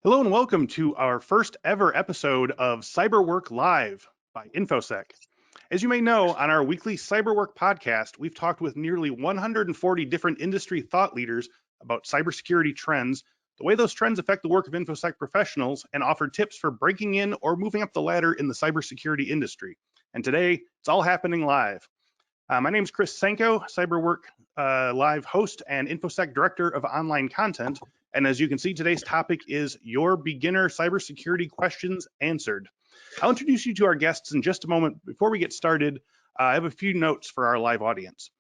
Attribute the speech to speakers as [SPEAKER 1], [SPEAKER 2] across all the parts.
[SPEAKER 1] Hello and welcome to our first ever episode of CyberWork Live by Infosec. As you may know, on our weekly CyberWork podcast, we've talked with nearly 140 different industry thought leaders about cybersecurity trends, the way those trends affect the work of Infosec professionals, and offered tips for breaking in or moving up the ladder in the cybersecurity industry. And today, it's all happening live. My name is Chris Senko, CyberWork Live host and Infosec Director of Online Content. And as you can see, today's topic is your beginner cybersecurity questions answered. I'll introduce you to our guests in just a moment. Before we get started, I have a few notes for our live audience.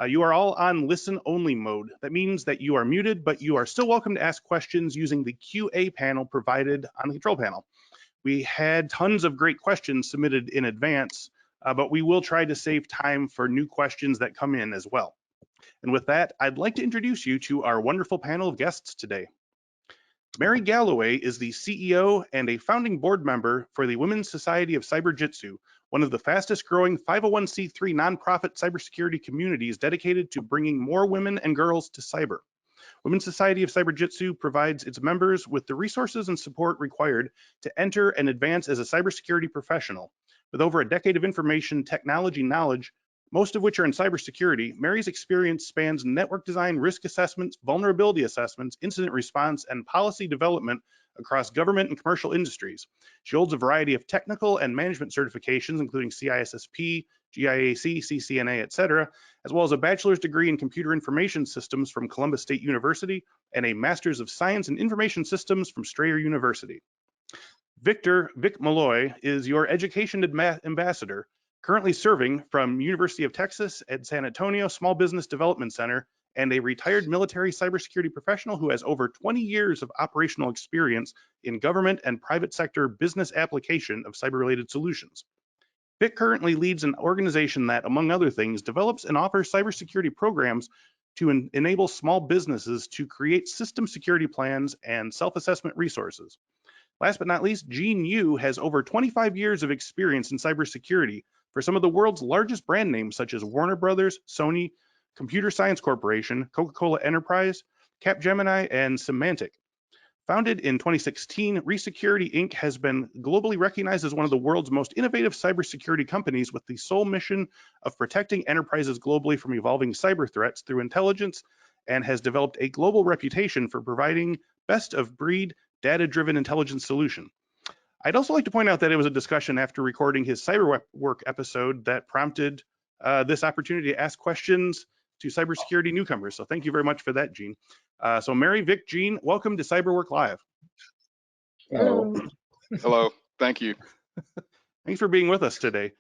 [SPEAKER 1] You are all on listen only mode. That means that you are muted, but you are still welcome to ask questions using the QA panel provided on the control panel. We had tons of great questions submitted in advance, but we will try to save time for new questions that come in as well. And with that, I'd like to introduce you to our wonderful panel of guests today. Mary Galloway is the CEO and a founding board member for the Women's Society of Cyberjutsu, one of the fastest growing 501c3 nonprofit cybersecurity communities dedicated to bringing more women and girls to cyber. Women's Society of Cyberjutsu provides its members with the resources and support required to enter and advance as a cybersecurity professional. With over a decade of information technology knowledge, most of which are in cybersecurity, Mary's experience spans network design, risk assessments, vulnerability assessments, incident response, and policy development across government and commercial industries. She holds a variety of technical and management certifications, including CISSP, GIAC, CCNA, etc., as well as a bachelor's degree in computer information systems from Columbus State University and a master's of science in information systems from Strayer University. Vic Malloy is your education ambassador, currently serving from University of Texas at San Antonio Small Business Development Center, and a retired military cybersecurity professional who has over 20 years of operational experience in government and private sector business application of cyber-related solutions. Vic currently leads an organization that, among other things, develops and offers cybersecurity programs to enable small businesses to create system security plans and self-assessment resources. Last but not least, Gene Yoo has over 25 years of experience in cybersecurity for some of the world's largest brand names such as Warner Brothers, Sony, Computer Science Corporation, Coca-Cola Enterprise, Capgemini, and Symantec. Founded in 2016, Resecurity Inc. has been globally recognized as one of the world's most innovative cybersecurity companies with the sole mission of protecting enterprises globally from evolving cyber threats through intelligence, and has developed a global reputation for providing best-of-breed data-driven intelligence solution. I'd also like to point out that it was a discussion after recording his CyberWork episode that prompted this opportunity to ask questions to cybersecurity newcomers. So thank you very much for that, Gene. So Mary, Vic, Gene, welcome to CyberWork Live.
[SPEAKER 2] Hello.
[SPEAKER 3] Hello, thank you.
[SPEAKER 1] Thanks for being with us today.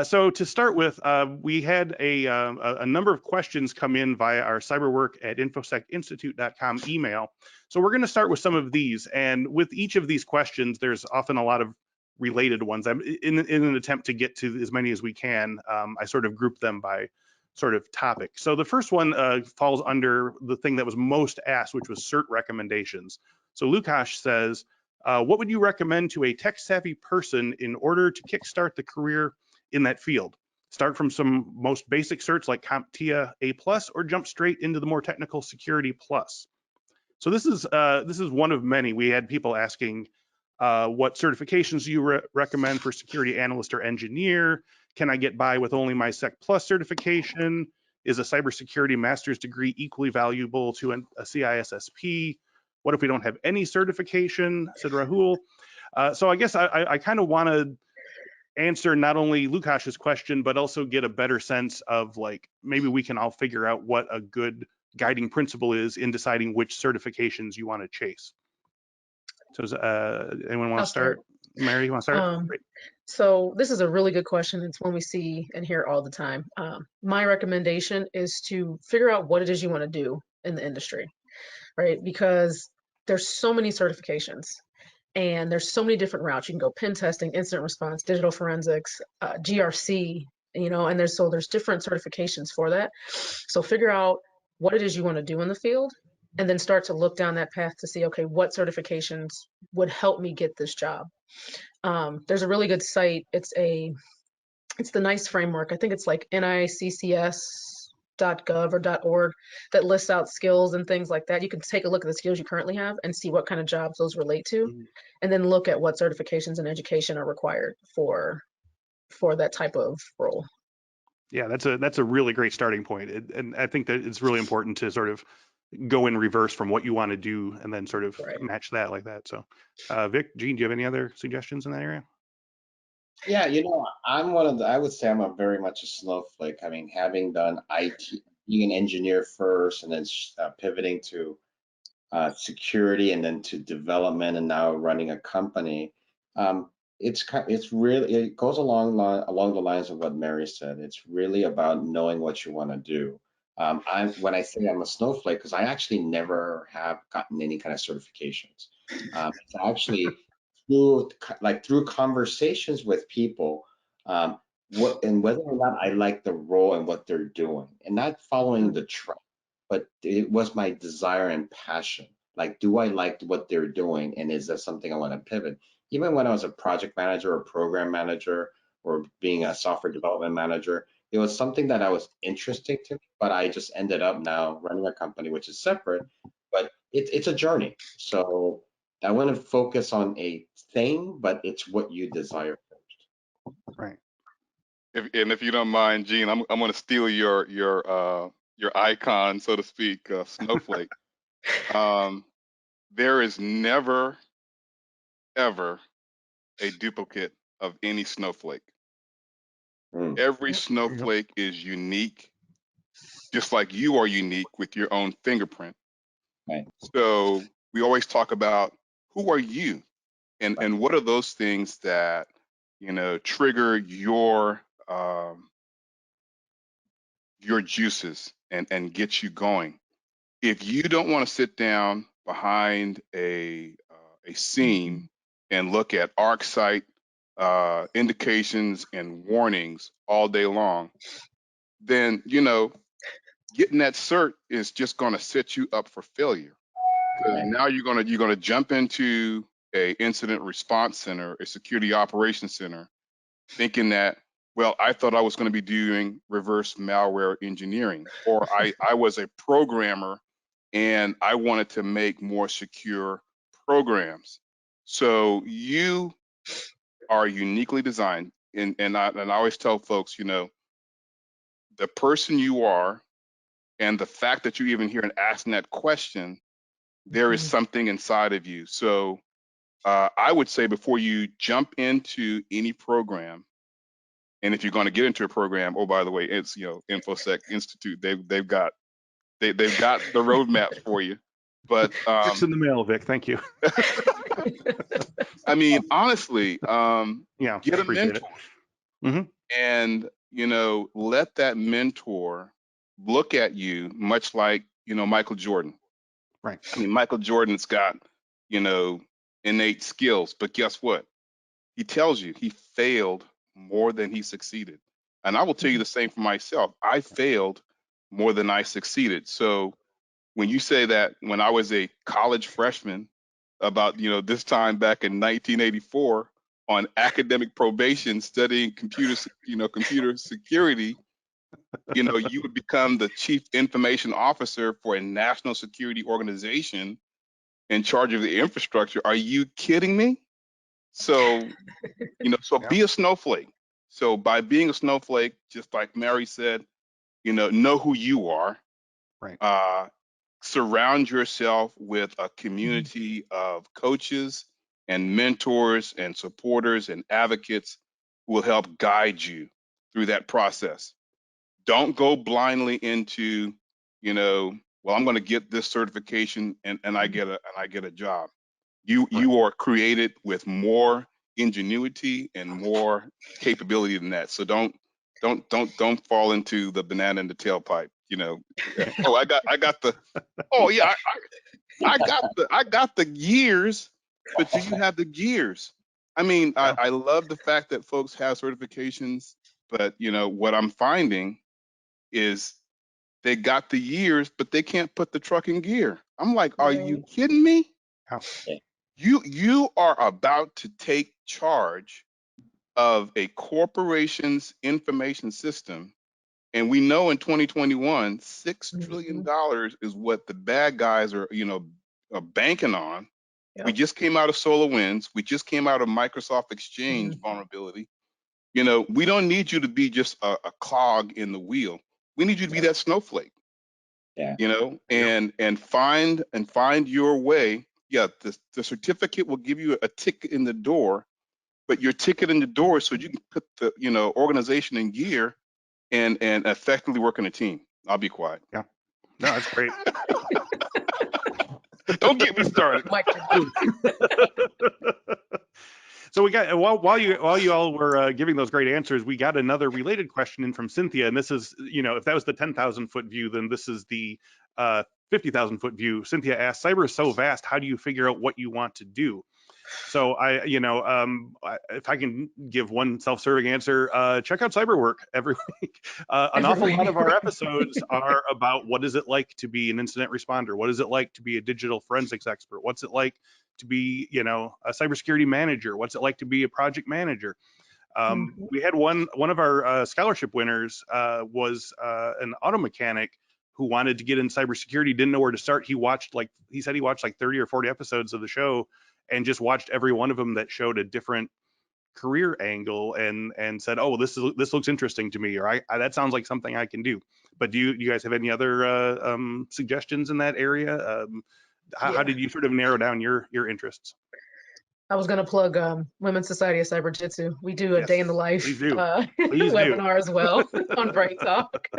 [SPEAKER 1] So to start with, we had a number of questions come in via our cyberwork@infosecinstitute.com email. So we're going to start with some of these, and with each of these questions, there's often a lot of related ones. In an attempt to get to as many as we can, I sort of grouped them by sort of topic. So the first one falls under the thing that was most asked, which was cert recommendations. So Lukash says, what would you recommend to a tech-savvy person in order to kickstart the career in that field? Start from some most basic certs like CompTIA A+, or jump straight into the more technical Security Plus? So this is one of many. We had people asking what certifications do you recommend for security analyst or engineer? Can I get by with only my Sec Plus certification? Is a cybersecurity master's degree equally valuable to a CISSP? What if we don't have any certification? Said Rahul. So I guess I kind of want to answer not only Lukash's question, but also get a better sense of, like, maybe we can all figure out what a good guiding principle is in deciding which certifications you want to chase. So anyone want to start? Mary, you want to start? Great.
[SPEAKER 2] So this is a really good question. It's one we see and hear all the time. My recommendation is to figure out what it is you want to do in the industry, right? Because there's so many certifications and there's so many different routes. You can go pen testing, incident response, digital forensics, GRC, and there's different certifications for that. So figure out what it is you want to do in the field, and then start to look down that path to see, okay, what certifications would help me get this job. There's a really good site. It's the NICE framework. I think it's like NICCS .gov or .org that lists out skills and things like that. You can take a look at the skills you currently have and see what kind of jobs those relate to, and then look at what certifications and education are required for that type of role.
[SPEAKER 1] Yeah, that's a really great starting point. And I think that it's really important to sort of go in reverse from what you want to do and then sort of
[SPEAKER 2] Right.
[SPEAKER 1] match that like that. So, Vic, Gene, do you have any other suggestions in that area?
[SPEAKER 4] Yeah, I'm one of the, I would say I'm very much a snowflake. I mean, having done IT, being an engineer first and then pivoting to security and then to development and now running a company. It's really, it goes along the lines of what Mary said. It's really about knowing what you want to do. When I say I'm a snowflake, because I actually never have gotten any kind of certifications. It's actually through conversations with people, whether or not I like the role and what they're doing, and not following the trend, but it was my desire and passion. Like, do I like what they're doing, and is that something I want to pivot? Even when I was a project manager or program manager or being a software development manager, it was something that I was interesting to me, but I just ended up now running a company which is separate, but it's a journey. So I want to focus on a thing, but it's what you desire first.
[SPEAKER 1] Right.
[SPEAKER 3] If you don't mind, Gene, I'm going to steal your icon, so to speak, snowflake. There is never ever a duplicate of any snowflake. Every snowflake is unique, just like you are unique with your own fingerprint.
[SPEAKER 4] Right.
[SPEAKER 3] So we always talk about who are you, and what are those things that trigger your juices and get you going. If you don't want to sit down behind a scene and look at ArcSight indications and warnings all day long, then getting that cert is just going to set you up for failure. Because now you're gonna jump into a incident response center, a security operations center, thinking that, well, I thought I was going to be doing reverse malware engineering, or I was a programmer and I wanted to make more secure programs. So you are uniquely designed, and I always tell folks, the person you are and the fact that you even here and asking that question, there is something inside of you. So I would say before you jump into any program, and if you're going to get into a program, oh, by the way, it's Infosec Institute. They've got the roadmap for you. But
[SPEAKER 1] It's in the mail, Vic. Thank you.
[SPEAKER 3] I mean, honestly,
[SPEAKER 1] Yeah,
[SPEAKER 3] get a
[SPEAKER 1] appreciate
[SPEAKER 3] mentor, and let that mentor look at you much like Michael Jordan.
[SPEAKER 1] Right.
[SPEAKER 3] I mean, Michael Jordan's got innate skills, but guess what? He tells you he failed more than he succeeded. And I will tell you the same for myself. I failed more than I succeeded. So when you say that when I was a college freshman about, this time back in 1984 on academic probation studying computer security, you would become the chief information officer for a national security organization in charge of the infrastructure. Are you kidding me? So, be a snowflake. So by being a snowflake, just like Mary said, know who you are.
[SPEAKER 1] Right.
[SPEAKER 3] Surround yourself with a community of coaches and mentors and supporters and advocates who will help guide you through that process. Don't go blindly into, well, I'm going to get this certification and I get a job. You are created with more ingenuity and more capability than that. So don't fall into the banana in the tailpipe. Oh, I got the. Oh yeah, I got the years, but do you have the gears? I mean, I love the fact that folks have certifications, but what I'm finding is they got the years, but they can't put the truck in gear. I'm like, are you kidding me? You are about to take charge of a corporation's information system, And we know in 2021, $6 trillion
[SPEAKER 2] Mhm.
[SPEAKER 3] is what the bad guys are, are banking on. We
[SPEAKER 2] Yep.
[SPEAKER 3] just came out of SolarWinds. We just came out of Microsoft Exchange
[SPEAKER 2] Mhm.
[SPEAKER 3] vulnerability. We don't need you to be just a cog in the wheel. We need you to be
[SPEAKER 2] Yep.
[SPEAKER 3] that snowflake,
[SPEAKER 4] Yeah.
[SPEAKER 3] and find your way. Yeah, the certificate will give you a ticket in the door, but your ticket in the door so you can put the organization in gear and effectively work in a team. I'll be quiet.
[SPEAKER 1] Yeah. No, that's great.
[SPEAKER 3] Don't get me started.
[SPEAKER 2] Mic drop.
[SPEAKER 1] So we got while you all were giving those great answers, we got another related question in from Cynthia, and this is, if that was the 10,000-foot view, then this is the 50,000-foot view. Cynthia asked, "Cyber is so vast. How do you figure out what you want to do?" So if I can give one self-serving answer, check out CyberWork every week. An awful lot of our episodes are about what is it like to be an incident responder? What is it like to be a digital forensics expert? What's it like to be, a cybersecurity manager? What's it like to be a project manager?
[SPEAKER 2] Mhm.
[SPEAKER 1] We had one of our scholarship winners was an auto mechanic who wanted to get in cybersecurity, didn't know where to start. He said he watched like 30 or 40 episodes of the show and just watched every one of them that showed a different career angle and said, "Oh, this looks interesting to me," or I that sounds like something I can do. But do you guys have any other suggestions in that area? How
[SPEAKER 2] Yeah.
[SPEAKER 1] did you sort of narrow down your interests?
[SPEAKER 2] I was going to plug Women's Society of Cyberjutsu. We do a day in the
[SPEAKER 1] Yes,
[SPEAKER 2] life
[SPEAKER 1] please do. Please do.
[SPEAKER 2] webinar as well on Brain Talk.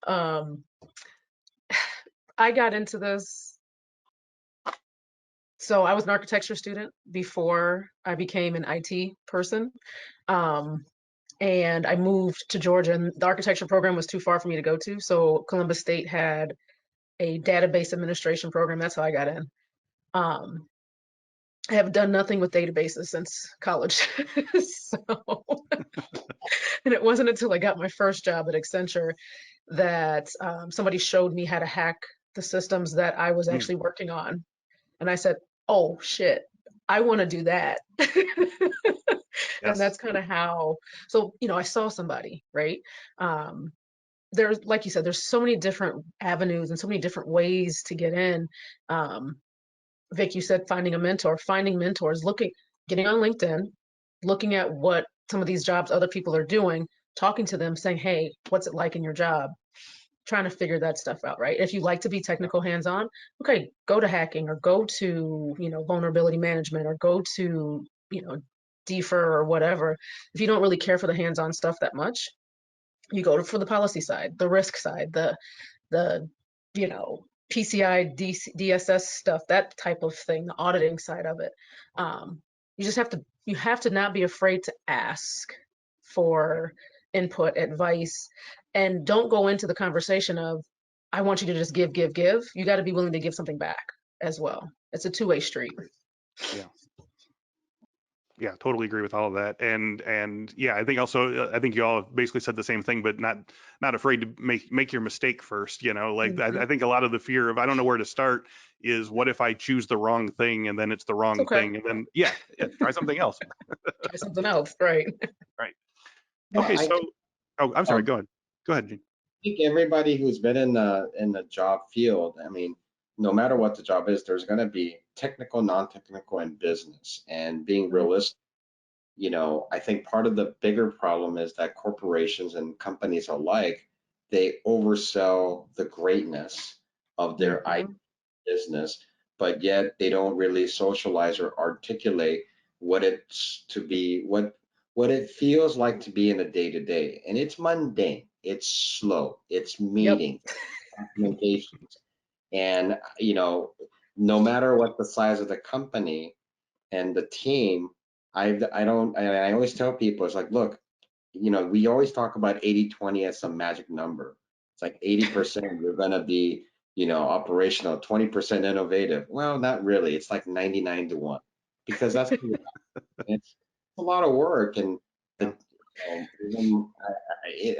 [SPEAKER 2] Um, I got into this. So I was an architecture student before I became an IT person. Um, and I moved to Georgia, and the architecture program was too far for me to go to. So Columbus State had a database administration program. That's how I got in. Um, I have done nothing with databases since college. So, and it wasn't until I got my first job at Accenture that somebody showed me how to hack the systems that I was
[SPEAKER 1] Mm,
[SPEAKER 2] actually working on. And I said, oh shit, I want to do that. And
[SPEAKER 1] yes.
[SPEAKER 2] that's kind of how, so, I saw somebody, right? Um, there's, like you said, there's so many different avenues and so many different ways to get in. Um, Vic, you said finding a mentor, finding mentors, getting on LinkedIn, looking at what some of these jobs other people are doing, talking to them, saying, hey, what's it like in your job? Trying to figure that stuff out, right? If you like to be technical hands-on, okay, go to hacking or go to, vulnerability management or go to, defer or whatever. If you don't really care for the hands-on stuff that much, you go for the policy side, the risk side, the PCI DSS stuff, that type of thing, the auditing side of it. Um, you have to not be afraid to ask for input, advice, and don't go into the conversation of I want you to just give, give, give. You got to be willing to give something back as well. It's a two-way street.
[SPEAKER 1] Yeah. Yeah, totally agree with all of that. And yeah, I think also I think you all basically said the same thing, but not afraid to make your mistake first. Like
[SPEAKER 2] Mhm.
[SPEAKER 1] I think a lot of the fear of I don't know where to start is what if I choose the wrong thing and then it's the
[SPEAKER 2] It's
[SPEAKER 1] wrong
[SPEAKER 2] okay.
[SPEAKER 1] thing and then yeah, try something else.
[SPEAKER 2] Try something else, right?
[SPEAKER 1] Right.
[SPEAKER 4] No,
[SPEAKER 1] Okay,
[SPEAKER 4] I
[SPEAKER 1] so
[SPEAKER 4] think,
[SPEAKER 1] I'm sorry.
[SPEAKER 4] um,
[SPEAKER 1] Go ahead. Go ahead, Gene.
[SPEAKER 4] think everybody who's been in the job field, I mean, no matter what the job is, there's going to be technical, non-technical, and business. And being
[SPEAKER 2] Mhm.
[SPEAKER 4] realistic, I think part of the bigger problem is that corporations and companies alike, they oversell the greatness of their IT
[SPEAKER 2] Mhm.
[SPEAKER 4] business, but yet they don't really socialize or articulate what it's to be, what it feels like to be in a day to day. And it's mundane, it's slow, it's
[SPEAKER 2] Yep.
[SPEAKER 4] meetings, documentations, and no matter what the size of the company and the team, I don't, I always tell people, it's like, look, we always talk about 80/20 as some magic number. It's like 80% you're going to be, operational, 20% innovative. Well, not really. It's like 99-1 because it's a lot of work. And
[SPEAKER 1] Yeah.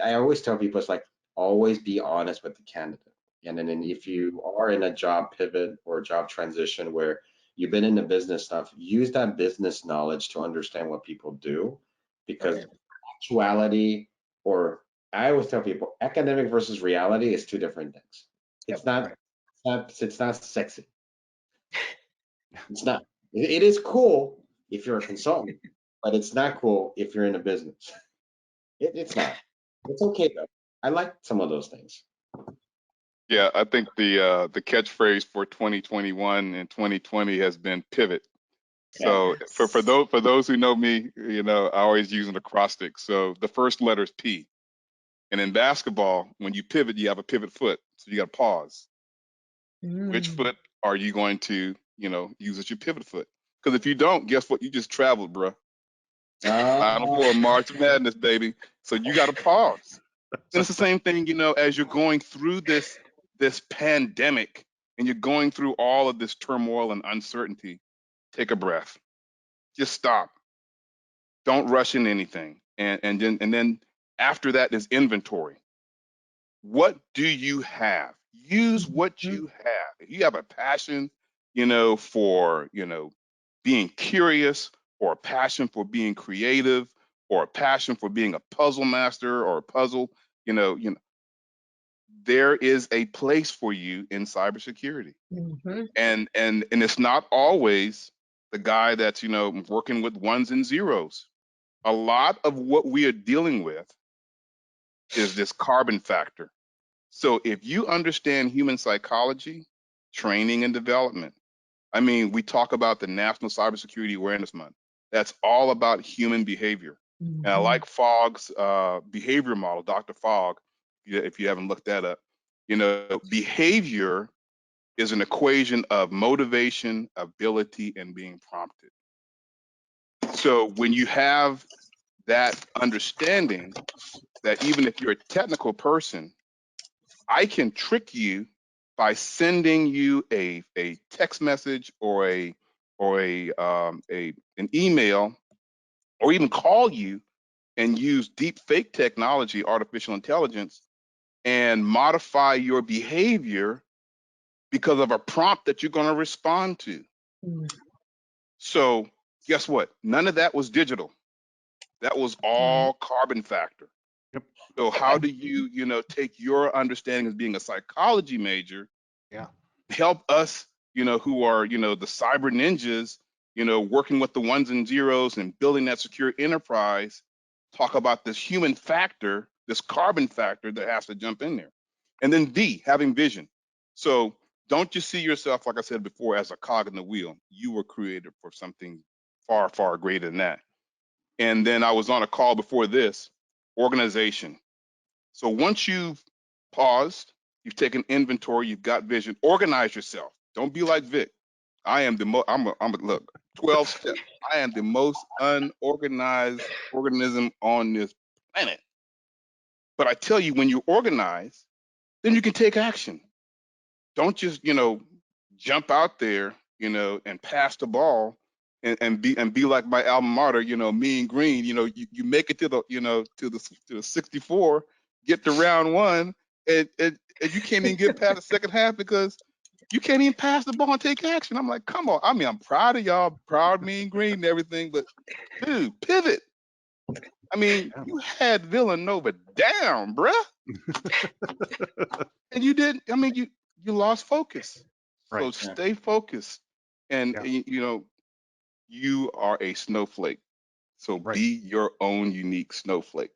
[SPEAKER 4] I always tell people, it's like, always be honest with the candidate. And then if you are in a job pivot or a job transition where you've been in the business stuff, use that business knowledge to understand what people do, because
[SPEAKER 2] Right.
[SPEAKER 4] actuality, or I always tell people, academic versus reality is two different things. It's not, it's not sexy. It's not. It is cool if you're a consultant, but it's not cool if you're in a business. It's not. It's okay though. I like some of those things.
[SPEAKER 3] Yeah, I think the catchphrase for 2021 and 2020 has been pivot. So for those who know me, you know, I always use an acrostic. So the first letter is P. And in basketball, when you pivot, you have a pivot foot. So you got to pause. Which foot are you going to, you know, use as your pivot foot? Because if you don't, guess what? You just traveled, bro. Final Four, March Madness, baby. So you got to pause. And it's the same thing, you know, as you're going through this pandemic and you're going through all of this turmoil and uncertainty. Take a breath. Just stop. Don't rush in anything. And then after that is inventory. What do you have? Use what you have. If you have a passion, you know, for, you know, being curious, or a passion for being creative, or a passion for being a puzzle master or a puzzle, you know, there is a place for you in cybersecurity. And it's not always the guy that's, you know, working with ones and zeros. A lot of what we are dealing with is this carbon factor. So if you understand human psychology, training and development, I mean, we talk about the National Cybersecurity Awareness Month. That's all about human behavior. And I like Fogg's behavior model, Dr. Fogg, if you haven't looked that up. You know, behavior is an equation of motivation, ability, and being prompted. So when you have that understanding that even if you're a technical person, I can trick you by sending you a text message or an email, or even call you and use deep fake technology, artificial intelligence, and modify your behavior because of a prompt that you're going to respond to. So guess what? None of that was digital. That was all carbon factor.
[SPEAKER 1] Yep.
[SPEAKER 3] So how do you, you know, take your understanding as being a psychology major, help us, you know, who are, you know, the cyber ninjas, you know, working with the ones and zeros and building that secure enterprise, talk about this human factor, this carbon factor that has to jump in there. And then V, having vision. So don't just see yourself, like I said before, as a cog in the wheel. You were created for something far, far greater than that. And then I was on a call before this, organization. So once you've paused, you've taken inventory, you've got vision, organize yourself. Don't be like Vic. I am the most, look, 12 step. I am the most unorganized organism on this planet. But I tell you, when you organize, then you can take action. Don't just, you know, jump out there, you know, and pass the ball and be like my alma mater, you know, Mean Green. You know, you make it to the, you know, to the 64, get to round one, and you can't even get past the second half because you can't even pass the ball and take action. I'm like, come on. I mean, I'm proud of y'all, proud of Mean Green and everything, but dude, pivot. I mean, you had Villanova down, bruh. And you didn't, I mean, you lost focus. So
[SPEAKER 1] Right.
[SPEAKER 3] stay focused. And you know, you are a snowflake. So be your own unique snowflake.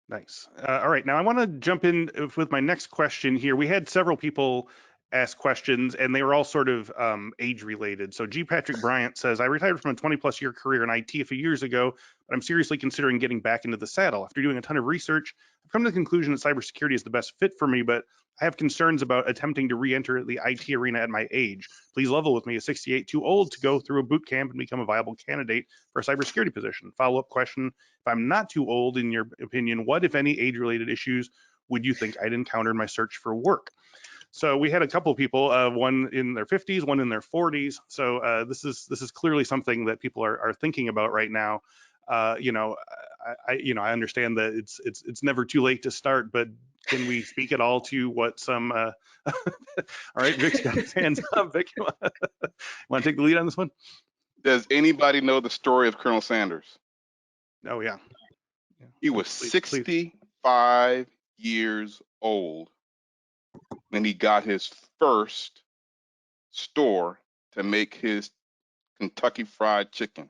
[SPEAKER 1] Nice. All right. Now I want to jump in with my next question here. We had several people ask questions and they were all sort of age related. So G. Patrick Bryant says, I retired from a 20+ year career in IT a few years ago, but I'm seriously considering getting back into the saddle. After doing a ton of research, I've come to the conclusion that cybersecurity is the best fit for me, but I have concerns about attempting to re-enter the IT arena at my age. Please level with me. Is 68 too old to go through a boot camp and become a viable candidate for a cybersecurity position? Follow-up question. If I'm not too old, in your opinion, what, if any, age-related issues would you think I'd encounter in my search for work? So we had a couple of people, one in their 50s, one in their 40s. So this is clearly something that people are thinking about right now. You know, I understand that it's never too late to start, but can we speak at all to what some? All right, Vic's got his hands up. Vic, you want to take the lead on this one?
[SPEAKER 3] Does anybody know the story of Colonel Sanders?
[SPEAKER 1] Oh yeah.
[SPEAKER 3] He was 65 years old when he got his first store to make his Kentucky Fried Chicken.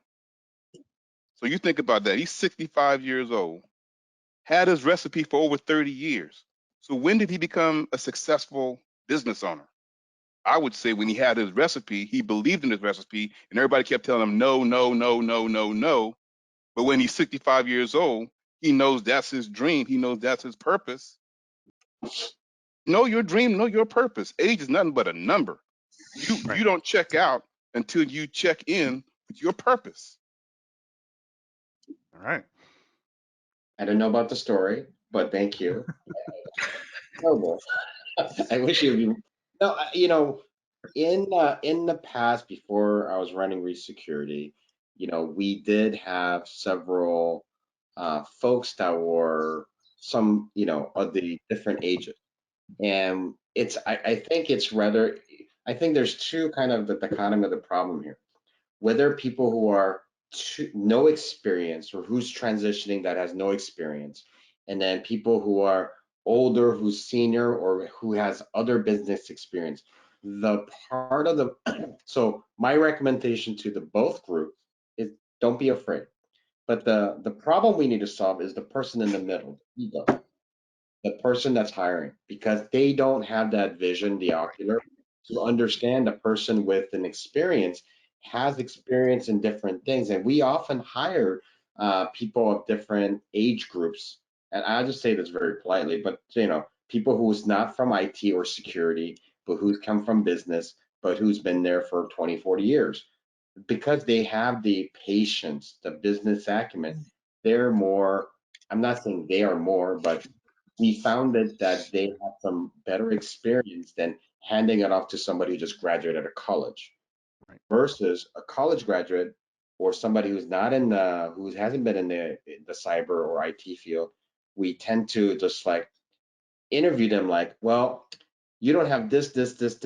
[SPEAKER 3] So you think about that. He's 65 years old, had his recipe for over 30 years. So when did he become a successful business owner? I would say when he had his recipe, he believed in his recipe, and everybody kept telling him no, no, no, no, no, no. But when he's 65 years old, he knows that's his dream. He knows that's his purpose. Know your dream, know your purpose. Age is nothing but a number. You don't check out until you check in with your purpose.
[SPEAKER 1] All right.
[SPEAKER 4] I don't know about the story, but thank you. Terrible. I wish you. No, you know, in the past, before I was running Resecurity, you know, we did have several folks that were some, you know, of the different ages, and I think it's rather. I think there's two kind of the dichotomy of the problem here. Whether people who are no experience or who's transitioning that has no experience, and then people who are older, who's senior, or who has other business experience. The part of the so my recommendation to the both groups is don't be afraid. But the problem we need to solve is the person in the middle, the ego, the person that's hiring, because they don't have that vision, the ocular, to understand a person with an experience has experience in different things. And we often hire people of different age groups. And I just say this very politely, but you know, people who's not from IT or security, but who's come from business, but who's been there for 20, 40 years. Because they have the patience, the business acumen, they're more, I'm not saying they are more, but we found that they have some better experience than handing it off to somebody who just graduated out of college
[SPEAKER 1] Right.
[SPEAKER 4] versus a college graduate or somebody who's not in the who hasn't been in the cyber or IT field. We tend to just like interview them like, well, you don't have this technology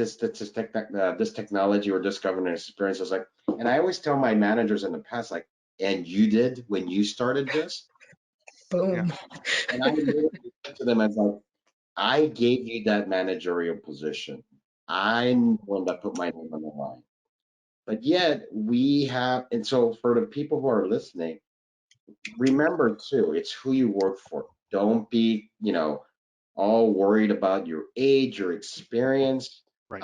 [SPEAKER 4] or this governance experience. I was like, and I always tell my managers in the past, like, and you did when you started this.
[SPEAKER 2] Boom.
[SPEAKER 4] And I literally said to them as like, I gave you that managerial position. I'm the one that put my name on the line. But yet we have, and so for the people who are listening, remember too, it's who you work for. Don't be, you know, all worried about your age, your experience.
[SPEAKER 1] Right.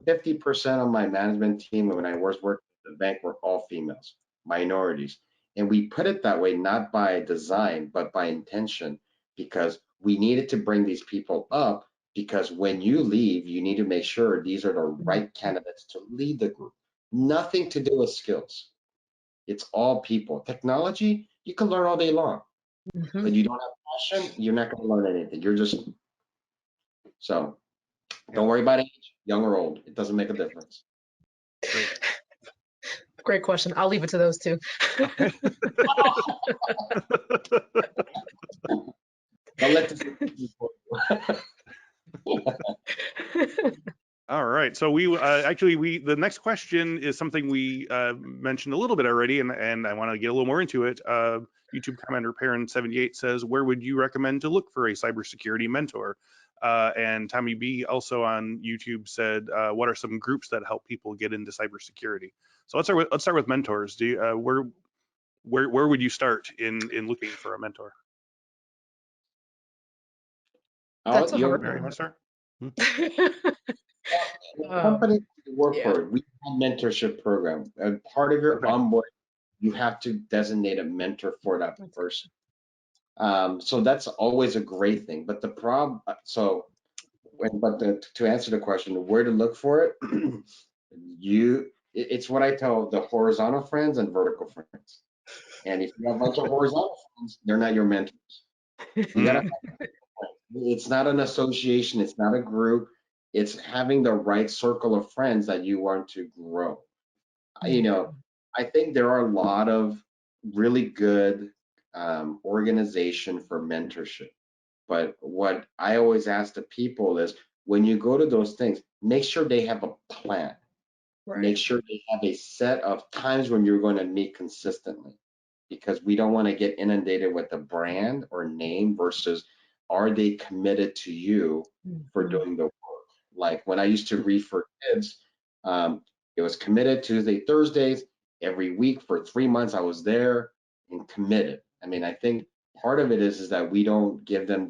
[SPEAKER 4] 50% of my management team when I was working at the bank were all females, minorities. And we put it that way, not by design, but by intention, because we needed to bring these people up because when you leave, you need to make sure these are the right candidates to lead the group. Nothing to do with skills. It's all people. Technology, you can learn all day long,
[SPEAKER 2] Mhm.
[SPEAKER 4] but you don't have passion, you're not going to learn anything. You're just so don't worry about age, young or old. It doesn't make a difference.
[SPEAKER 1] Great.
[SPEAKER 2] Great question. I'll leave it to those two.
[SPEAKER 4] I'll let this.
[SPEAKER 1] All right. So we the next question is something we mentioned a little bit already, and I want to get a little more into it. YouTube commenter Parent78 says, "Where would you recommend to look for a cybersecurity mentor?" And Tommy B also on YouTube said, "What are some groups that help people get into cybersecurity?" So let's start with mentors. Do you, where would you start in looking for a mentor?
[SPEAKER 2] That's a
[SPEAKER 4] You're,
[SPEAKER 2] hard
[SPEAKER 1] Mary, you
[SPEAKER 2] one.
[SPEAKER 1] want to start?
[SPEAKER 4] the company you work
[SPEAKER 2] yeah.
[SPEAKER 4] for, we have mentorship program. And part of your
[SPEAKER 1] Okay.
[SPEAKER 4] onboard, you have to designate a mentor for that person. So that's always a great thing. But the problem, to answer the question, where to look for it, it's what I tell the horizontal friends and vertical friends. And if you have a bunch of horizontal friends, they're not your mentors. You gotta. It's not an association. It's not a group. It's having the right circle of friends that you want to grow. You know, I think there are a lot of really good organization for mentorship. But what I always ask the people is when you go to those things, make sure they have a plan. Make
[SPEAKER 2] Right.
[SPEAKER 4] sure they have a set of times when you're going to meet consistently because we don't want to get inundated with a brand or name versus are they committed to you for doing the work? Like when I used to read for kids, it was committed Tuesday, Thursdays, every week for 3 months. I was there and committed. I mean, I think part of it is that we don't give them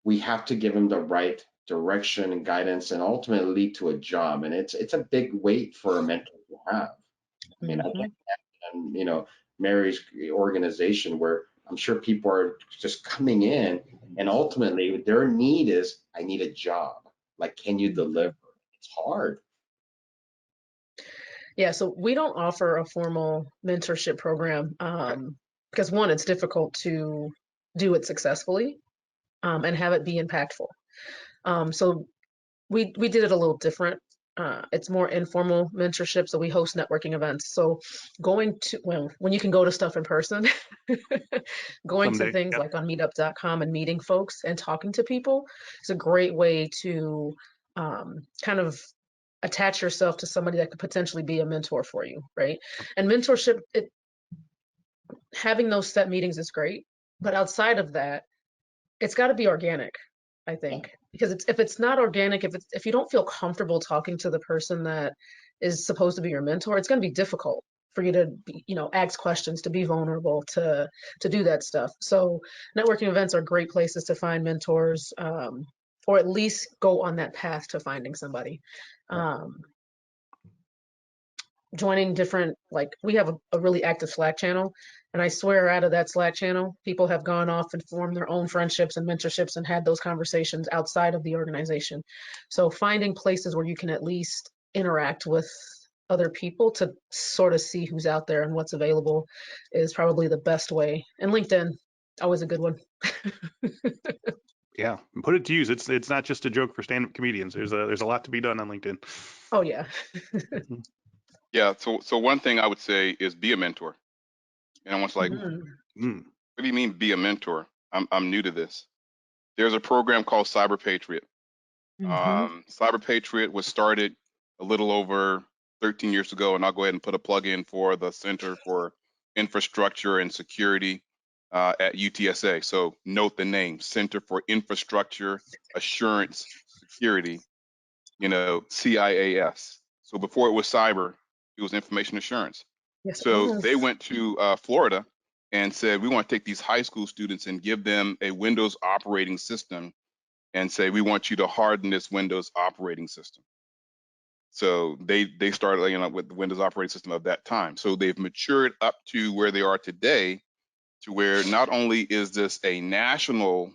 [SPEAKER 4] we have to give them the right direction and guidance and ultimately lead to a job. And it's a big weight for a mentor to have. I mean, I can't imagine, Mary's organization where I'm sure people are just coming in and ultimately their need is, I need a job. Like, can you deliver? It's hard.
[SPEAKER 2] Yeah, so we don't offer a formal mentorship program because one, it's difficult to do it successfully and have it be impactful. So we did it a little different. It's more informal mentorship, so we host networking events. So when you can go to stuff in person, going to
[SPEAKER 1] Someday.
[SPEAKER 2] things
[SPEAKER 1] Yep.
[SPEAKER 2] like on meetup.com and meeting folks and talking to people is a great way to kind of attach yourself to somebody that could potentially be a mentor for you, right? And mentorship, having those set meetings is great, but outside of that, it's got to be organic, I think, because if it's not organic, if you don't feel comfortable talking to the person that is supposed to be your mentor, it's going to be difficult for you to be, ask questions, to be vulnerable, to do that stuff. So networking events are great places to find mentors, or at least go on that path to finding somebody. Joining different, like we have a really active Slack channel, and I swear out of that Slack channel, people have gone off and formed their own friendships and mentorships and had those conversations outside of the organization. So finding places where you can at least interact with other people to sort of see who's out there and what's available is probably the best way. And LinkedIn, always a good one.
[SPEAKER 1] Yeah, and put it to use. It's not just a joke for stand-up comedians. There's a lot to be done on LinkedIn.
[SPEAKER 2] Oh yeah.
[SPEAKER 3] Yeah. So one thing I would say is be a mentor. And I was like,
[SPEAKER 1] Mm.
[SPEAKER 3] what do you mean be a mentor? I'm new to this. There's a program called Cyber Patriot. Cyber Patriot was started a little over 13 years ago, and I'll go ahead and put a plug in for the Center for Infrastructure and Security at UTSA. So note the name, Center for Infrastructure Assurance Security, CIAS. So before it was cyber, it was information assurance.
[SPEAKER 2] Yes, it
[SPEAKER 3] So they
[SPEAKER 2] was.
[SPEAKER 3] went to Florida and said, we want to take these high school students and give them a Windows operating system and say, we want you to harden this Windows operating system. So they started with the Windows operating system of that time. So they've matured up to where they are today, to where not only is this a national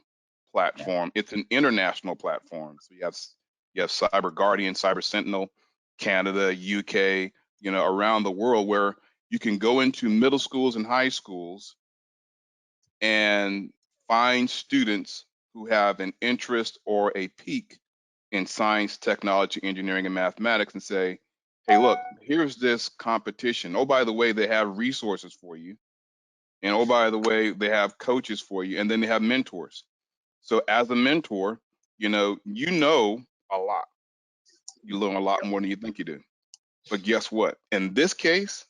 [SPEAKER 3] platform, it's an international platform. So you have Cyber Guardian, Cyber Sentinel, Canada, UK, around the world, where you can go into middle schools and high schools and find students who have an interest or a peak in science, technology, engineering, and mathematics and say, hey, look, here's this competition. Oh, by the way, they have resources for you. And oh, by the way, they have coaches for you. And then they have mentors. So as a mentor, you know a lot. You learn a lot more than you think you do. But guess what? In this case,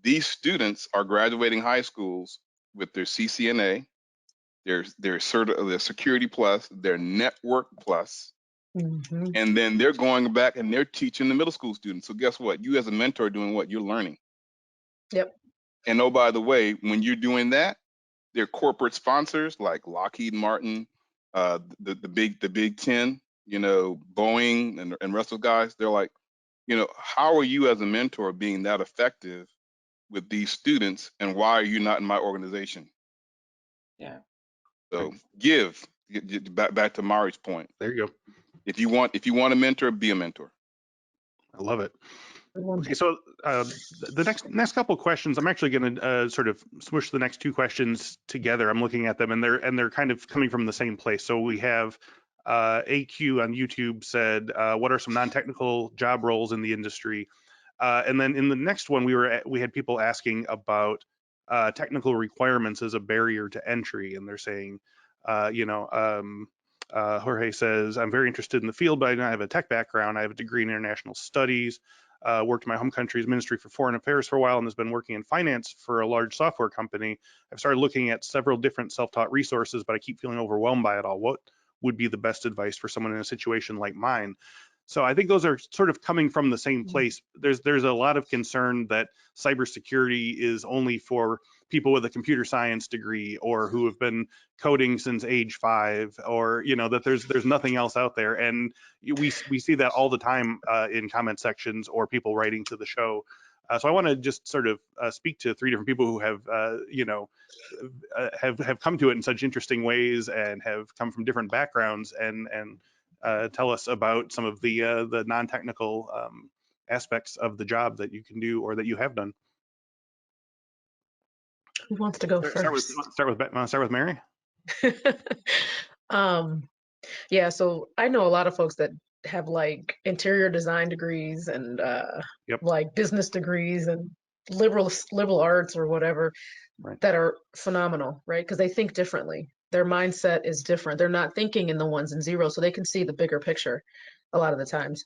[SPEAKER 3] these students are graduating high schools with their CCNA, their Security Plus, their Network Plus, and then they're going back and they're teaching the middle school students. So guess what? You as a mentor are doing what? You're learning.
[SPEAKER 2] Yep.
[SPEAKER 3] And oh, by the way, when you're doing that, they're corporate sponsors like Lockheed Martin, the Big Ten, Boeing and rest of the guys. They're like, how are you as a mentor being that effective with these students, and why are you not in my organization?
[SPEAKER 4] Yeah.
[SPEAKER 3] So give. Back to Mari's point.
[SPEAKER 1] There you go.
[SPEAKER 3] If you want a mentor, be a mentor.
[SPEAKER 1] I love it. Okay, so the next couple of questions, I'm actually going to sort of smush the next two questions together. I'm looking at them, and they're kind of coming from the same place. So we have AQ on YouTube said, "What are some non-technical job roles in the industry?" And then in the next one, we had people asking about technical requirements as a barrier to entry, and they're saying, Jorge says, "I'm very interested in the field, but I don't have a tech background. I have a degree in international studies. worked in my home country's Ministry for Foreign Affairs for a while and has been working in finance for a large software company, I've started looking at several different self-taught resources, but I keep feeling overwhelmed by it all. What would be the best advice for someone in a situation like mine? So I think those are sort of coming from the same place. There's a lot of concern that cybersecurity is only for people with a computer science degree or who have been coding since age 5, or that there's nothing else out there. And we see that all the time in comment sections or people writing to the show. So I want to just sort of speak to 3 different people who have have come to it in such interesting ways and have come from different backgrounds and tell us about some of the non-technical aspects of the job that you can do or that you have done.
[SPEAKER 2] Who wants to go first?
[SPEAKER 1] Start with Mary.
[SPEAKER 2] Yeah, so I know a lot of folks that have like interior design degrees and like business degrees and liberal arts or whatever, that are phenomenal, right? Because they think differently. Their mindset is different. They're not thinking in the ones and zeros, so they can see the bigger picture a lot of the times.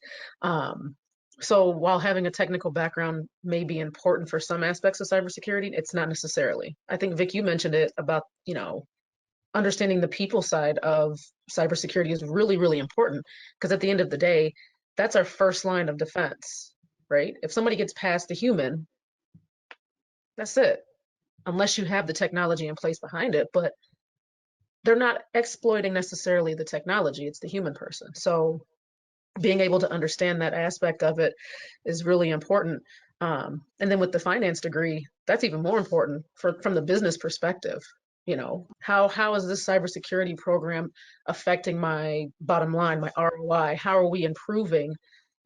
[SPEAKER 2] So while having a technical background may be important for some aspects of cybersecurity, it's not necessarily. I think, Vic, you mentioned it about, understanding the people side of cybersecurity is really, really important, because at the end of the day, that's our first line of defense, right? If somebody gets past the human, that's it, unless you have the technology in place behind it. But they're not exploiting necessarily the technology, it's the human person. So being able to understand that aspect of it is really important. And then with the finance degree, that's even more important from the business perspective. How is this cybersecurity program affecting my bottom line, my ROI? How are we improving,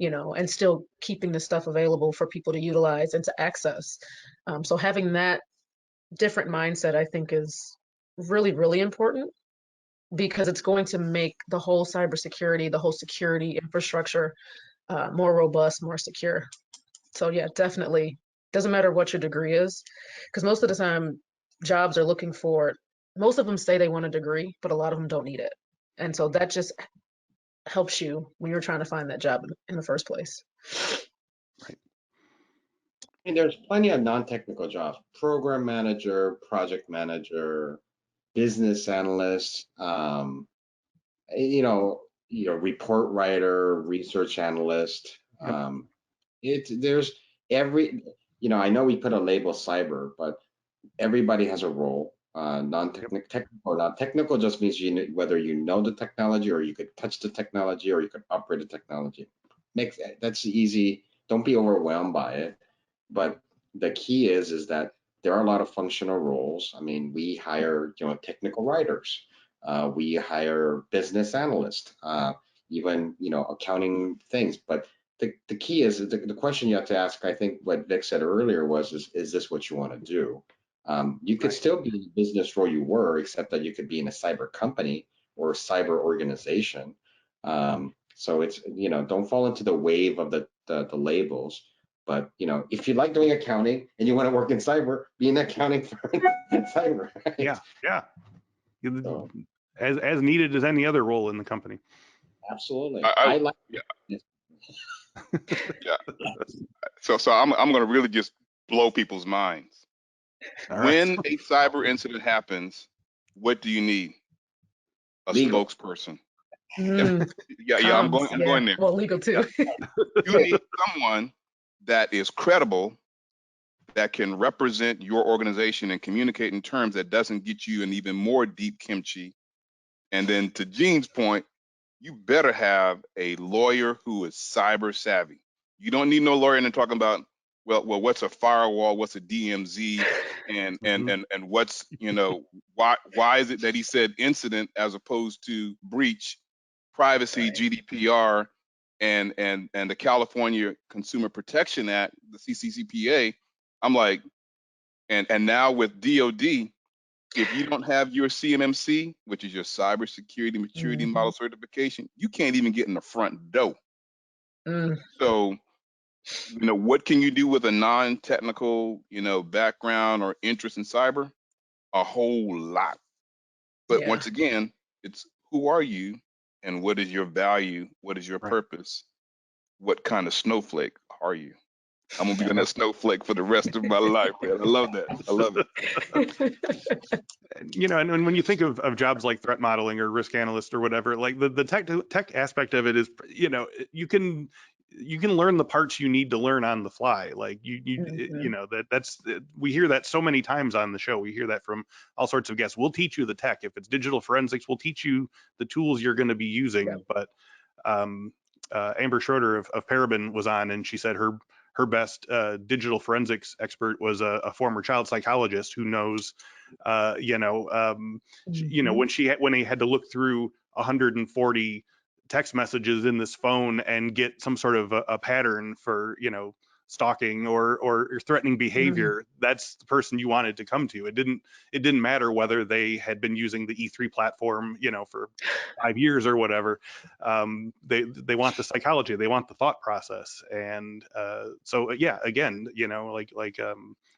[SPEAKER 2] and still keeping this stuff available for people to utilize and to access? So having that different mindset, I think, is really, really important, because it's going to make the whole cybersecurity, the whole security infrastructure more robust, more secure. So yeah, definitely. Doesn't matter what your degree is, because most of the time jobs are looking for, most of them say they want a degree, but a lot of them don't need it. And so that just helps you when you're trying to find that job in the first place.
[SPEAKER 1] Right.
[SPEAKER 4] And there's plenty of non-technical jobs: program manager, project manager, business analyst, report writer, research analyst. There's every, I know we put a label cyber, but everybody has a role. Non-technical or not technical just means whether you know the technology, or you could touch the technology, or you could operate the technology. That's easy. Don't be overwhelmed by it. But the key is that there are a lot of functional roles. I mean, we hire technical writers. We hire business analysts, even accounting things. But the key is the question you have to ask. I think what Vic said earlier was, is this what you want to do? You could still be in the business role you were, except that you could be in a cyber company or a cyber organization. So it's, don't fall into the wave of the labels. But if you like doing accounting and you want to work in cyber, be in accounting for cyber. Right?
[SPEAKER 1] Yeah.
[SPEAKER 4] So,
[SPEAKER 1] as needed as any other role in the company.
[SPEAKER 4] Absolutely.
[SPEAKER 3] I like. Yeah. So I'm going to really just blow people's minds. When a cyber incident happens, what do you need? A
[SPEAKER 4] legal
[SPEAKER 3] spokesperson.
[SPEAKER 2] Yeah,
[SPEAKER 3] I'm going there.
[SPEAKER 2] Well, legal too.
[SPEAKER 3] You need someone that is credible, that can represent your organization and communicate in terms that doesn't get you in even more deep kimchi. And then to Gene's point, you better have a lawyer who is cyber savvy. You don't need no lawyer and talking about, well, what's a firewall, what's a DMZ, and what's, why is it that he said incident as opposed to breach, privacy, right, GDPR, and the California Consumer Protection Act, the CCCPA. I'm like, and now with DOD, if you don't have your CMMC, which is your cybersecurity maturity model certification, you can't even get in the front door. So, what can you do with a non-technical, background or interest in cyber? A whole lot. But once again, it's who are you and what is your value? What is your purpose? What kind of snowflake are you? I'm gonna be on that snowflake for the rest of my life, man. I love that. I love it.
[SPEAKER 1] You know, and when you think of jobs like threat modeling or risk analyst or whatever, like the tech aspect of it is, you know, you can learn the parts you need to learn on the fly. Like you know, that's we hear that so many times on the show. We hear that from all sorts of guests. We'll teach you the tech. If it's digital forensics, we'll teach you the tools you're going to be using.
[SPEAKER 2] Yep.
[SPEAKER 1] But Amber Schroeder of Parabon was on, and she said her best digital forensics expert was a former child psychologist who knows, you know, when he had to look through 140 text messages in this phone and get some sort of a pattern for, you know, stalking or threatening behavior, that's the person you wanted to come to. It didn't matter whether they had been using the E3 platform, you know, for 5 years or whatever. They want the psychology, they want the thought process. And so yeah, again, you know, like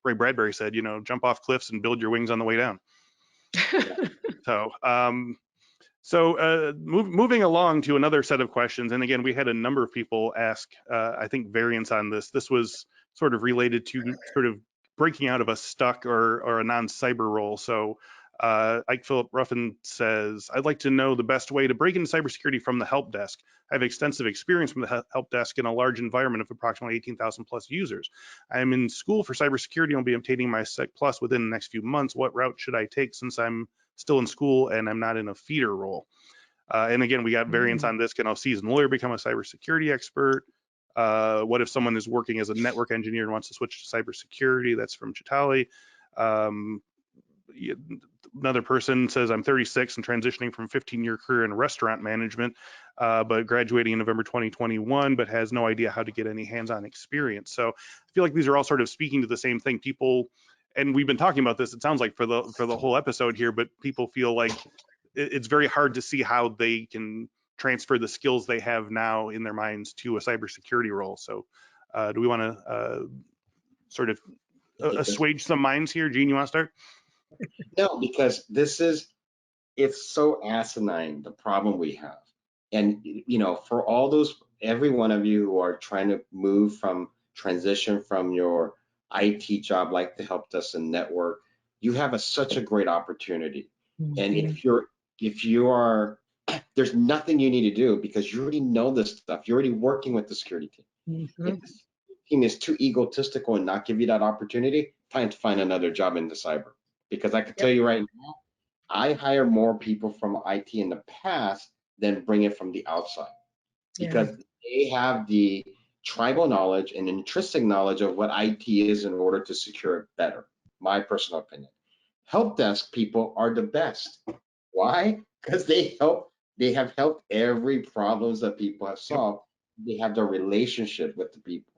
[SPEAKER 1] Ray Bradbury said, you know, jump off cliffs and build your wings on the way down. So moving along to another set of questions, and again, we had a number of people ask, I think, variants on this. This was sort of related to sort of breaking out of a stuck or a non-cyber role. So Ike Philip Ruffin says, I'd like to know the best way to break into cybersecurity from the help desk. I have extensive experience from the help desk in a large environment of approximately 18,000 plus users. I am in school for cybersecurity and will be obtaining my Sec Plus within the next few months. What route should I take since I'm still in school and I'm not in a feeder role? And again, we got variants on this. Can a seasoned lawyer become a cybersecurity expert? What if someone is working as a network engineer and wants to switch to cybersecurity? That's from Chitali. Another person says, I'm 36 and transitioning from 15-year career in restaurant management, but graduating in November 2021, but has no idea how to get any hands-on experience. So I feel like these are all sort of speaking to the same thing. People, and we've been talking about this, it sounds like for the whole episode here, but people feel like it's very hard to see how they can transfer the skills they have now in their minds to a cybersecurity role. So do we want to sort of assuage some minds here? Gene, you want to start?
[SPEAKER 4] No, because it's so asinine, the problem we have. And, you know, for all those, every one of you who are trying to transition from your IT job, like the help desk and network, you have such a great opportunity. And if you are, there's nothing you need to do because you already know this stuff. You're already working with the security team. If the security team is too egotistical and not give you that opportunity, time to find another job in the cyber. Because I can tell you right now, I hire more people from IT in the past than bring it from the outside because they have the tribal knowledge and intrinsic knowledge of what IT is in order to secure it better. My personal opinion. Help desk people are the best. Why? Because they have helped every problems that people have solved. They have the relationship with the people.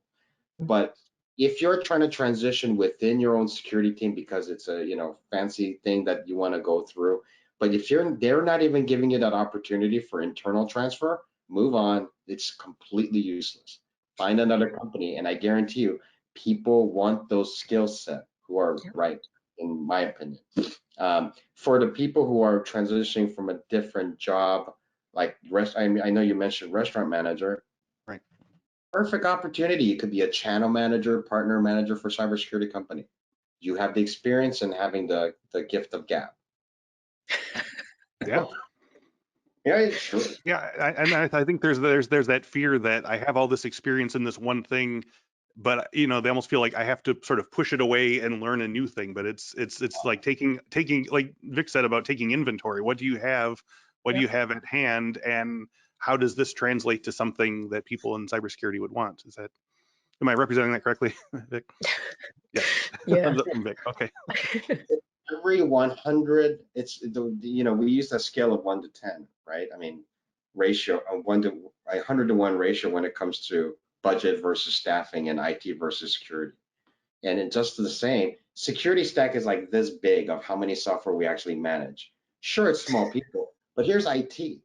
[SPEAKER 4] But if you're trying to transition within your own security team because it's a fancy thing that you want to go through, but if they're not even giving you that opportunity for internal transfer, move on. It's completely useless. Find another company, and I guarantee you, people want those skill set who are right, in my opinion. For the people who are transitioning from a different job, like I know you mentioned restaurant manager. Perfect opportunity. You could be a channel manager, partner manager for cybersecurity company. You have the experience and having the gift of gab.
[SPEAKER 1] Yeah.
[SPEAKER 4] Yeah, sure.
[SPEAKER 1] Yeah, and I think there's that fear that I have all this experience in this one thing, but they almost feel like I have to sort of push it away and learn a new thing. But it's like taking like Vic said about taking inventory. What do you have? What do you have at hand? And how does this translate to something that people in cybersecurity would want? Am I representing that correctly, Vic? Yeah.
[SPEAKER 2] Yeah.
[SPEAKER 1] Vic. Okay.
[SPEAKER 4] Every 100, we use a scale of 1 to 10, right? I mean, ratio of 100 to 1 ratio when it comes to budget versus staffing and IT versus security. And it's just the same. Security stack is like this big of how many software we actually manage. Sure, it's small people, but here's IT.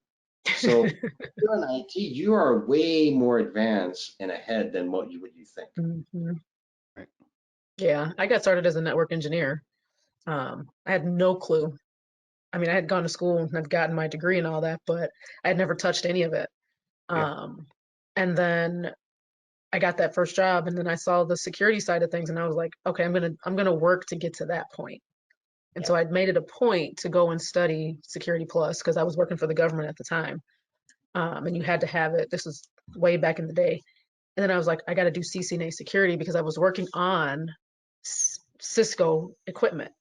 [SPEAKER 4] So if you're in IT, you are way more advanced and ahead than what you think.
[SPEAKER 1] Right.
[SPEAKER 2] Yeah, I got started as a network engineer. I had no clue. I mean, I had gone to school and I'd gotten my degree and all that, but I had never touched any of it. And then I got that first job, and then I saw the security side of things, and I was like, okay, I'm gonna work to get to that point. And so I'd made it a point to go and study Security Plus because I was working for the government at the time, and you had to have it. This was way back in the day. And then I was like, I got to do CCNA security because I was working on Cisco equipment,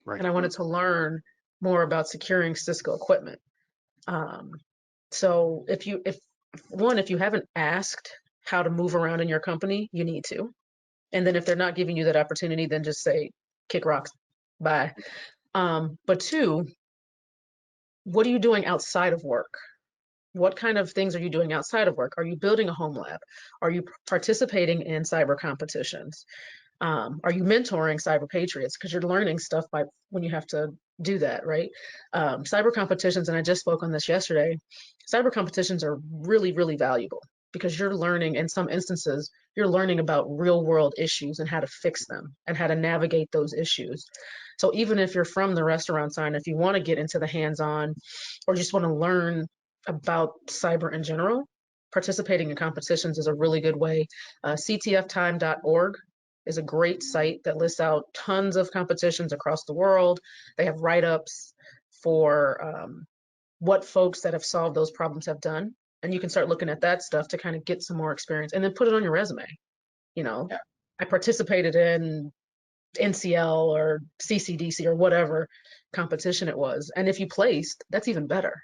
[SPEAKER 1] Right.
[SPEAKER 2] and I wanted to learn more about securing Cisco equipment. So if you haven't asked how to move around in your company, you need to. And then if they're not giving you that opportunity, then just say, kick rocks, bye. But two, what are you doing outside of work? What kind of things are you doing outside of work? Are you building a home lab? Are you participating in cyber competitions? Are you mentoring cyber patriots? Because you're learning stuff by when you have to do that, right? Cyber competitions, and I just spoke on this yesterday, cyber competitions are really, really valuable because you're learning, in some instances, you're learning about real world issues and how to fix them and how to navigate those issues. So even if you're from the restaurant side, if you want to get into the hands-on or just want to learn about cyber in general, participating in competitions is a really good way. ctftime.org is a great site that lists out tons of competitions across the world. They have write-ups for what folks that have solved those problems have done. And you can start looking at that stuff to kind of get some more experience and then put it on your resume. You know, I participated in NCL or CCDC or whatever competition it was. And if you placed, that's even better.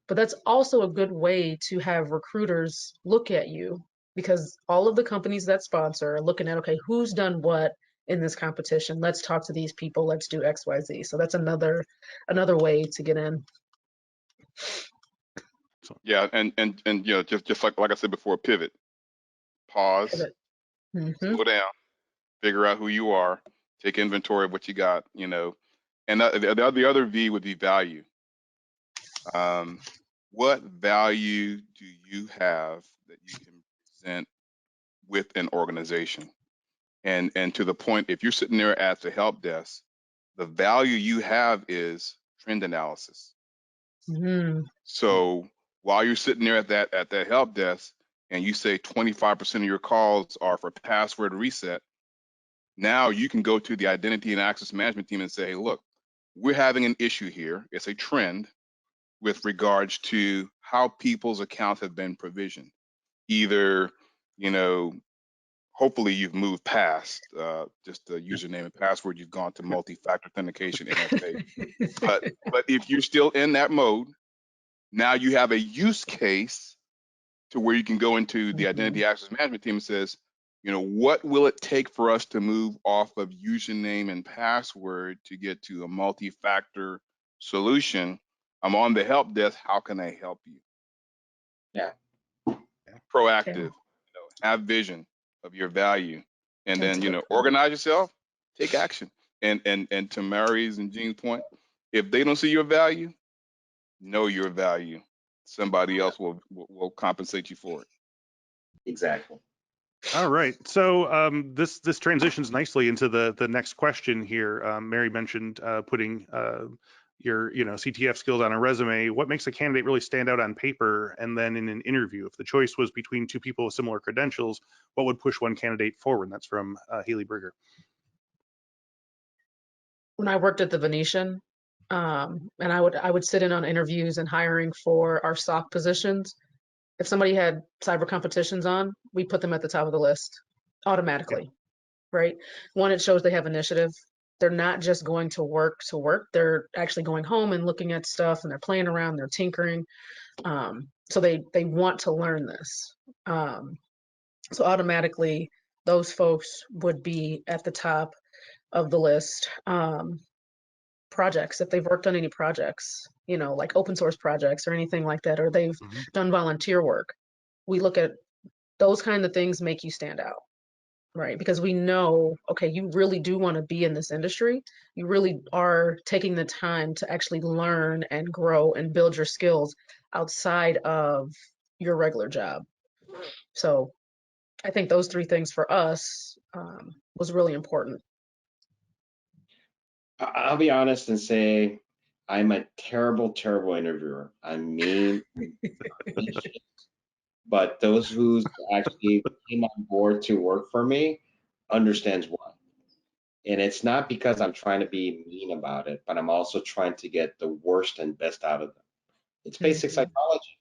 [SPEAKER 2] But that's also a good way to have recruiters look at you because all of the companies that sponsor are looking at, okay, who's done what in this competition? Let's talk to these people. Let's do X, Y, Z. So that's another way to get in.
[SPEAKER 3] Yeah, and you know, just like I said before, pivot, pause, slow down, figure out who you are, take inventory of what you got, you know, and the other V would be value. What value do you have that you can present with an organization? And to the point, if you're sitting there at the help desk, the value you have is trend analysis. So while you're sitting there at that help desk and you say 25% of your calls are for password reset, now you can go to the identity and access management team and say, hey, look, we're having an issue here. It's a trend with regards to how people's accounts have been provisioned. Either, you know, hopefully you've moved past just the username and password, you've gone to multi-factor authentication, MFA. but if you're still in that mode, now you have a use case to where you can go into the identity access management team and says, you know, what will it take for us to move off of username and password to get to a multi-factor solution? I'm on the help desk. How can I help you?
[SPEAKER 4] Yeah.
[SPEAKER 3] Proactive, you know, have vision of your value, and then, you know, organize yourself, take action. And to Mary's and Gene's point, if they don't see your value, know your value. Somebody else will compensate you for it.
[SPEAKER 4] Exactly.
[SPEAKER 1] All right. So this transitions nicely into the next question here. Mary mentioned putting your CTF skills on a resume. What makes a candidate really stand out on paper and then in an interview? If the choice was between two people with similar credentials, what would push one candidate forward? And that's from Haley Brigger.
[SPEAKER 2] When I worked at the Venetian, and I would sit in on interviews and hiring for our SOC positions. If somebody had cyber competitions on, we put them at the top of the list automatically, right? One, it shows they have initiative. They're not just going to work. They're actually going home and looking at stuff and they're playing around, they're tinkering. So they want to learn this. So automatically those folks would be at the top of the list. Projects, if they've worked on any projects, you know, like open source projects or anything like that, or they've done volunteer work, we look at those kind of things make you stand out, right? Because we know, okay, you really do want to be in this industry. You really are taking the time to actually learn and grow and build your skills outside of your regular job. So I think those three things for us was really important.
[SPEAKER 4] I'll be honest and say I'm a terrible interviewer. I'm mean. but those who actually came on board to work for me understands why. And it's not because I'm trying to be mean about it, but I'm also trying to get the worst and best out of them. It's basic psychology.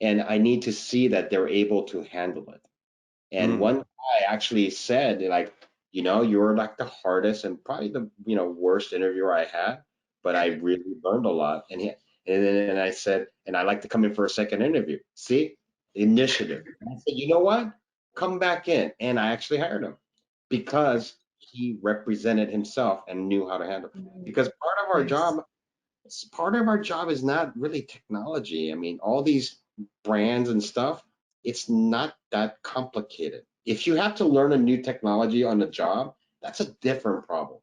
[SPEAKER 4] And I need to see that they're able to handle it. And one guy actually said, like, you're like the hardest and probably the worst interviewer I had, but I really learned a lot. And I said, and I like to come in for a second interview. See, initiative. And I said, you know what? Come back in. And I actually hired him because he represented himself and knew how to handle it. Because part of our job is not really technology. I mean, all these brands and stuff, it's not that complicated. If you have to learn a new technology on the job, that's a different problem.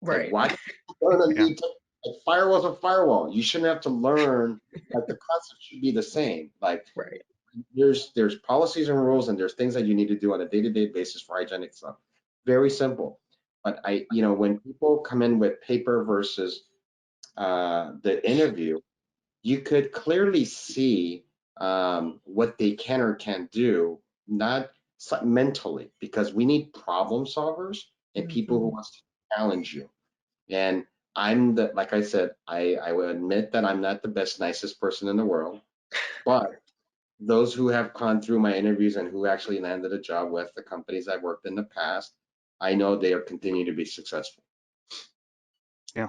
[SPEAKER 2] Right.
[SPEAKER 4] Like, why learn a new like firewall's a firewall? You shouldn't have to learn, like the concept should be the same. Like
[SPEAKER 2] Right.
[SPEAKER 4] there's policies and rules and there's things that you need to do on a day-to-day basis for hygienic stuff. Very simple. But when people come in with paper versus the interview, you could clearly see what they can or can't do, not mentally, because we need problem solvers and people who want to challenge you. And like I said, I will admit that I'm not the best, nicest person in the world, but those who have gone through my interviews and who actually landed a job with the companies I've worked in the past, I know they are continuing to be successful.
[SPEAKER 1] Yeah.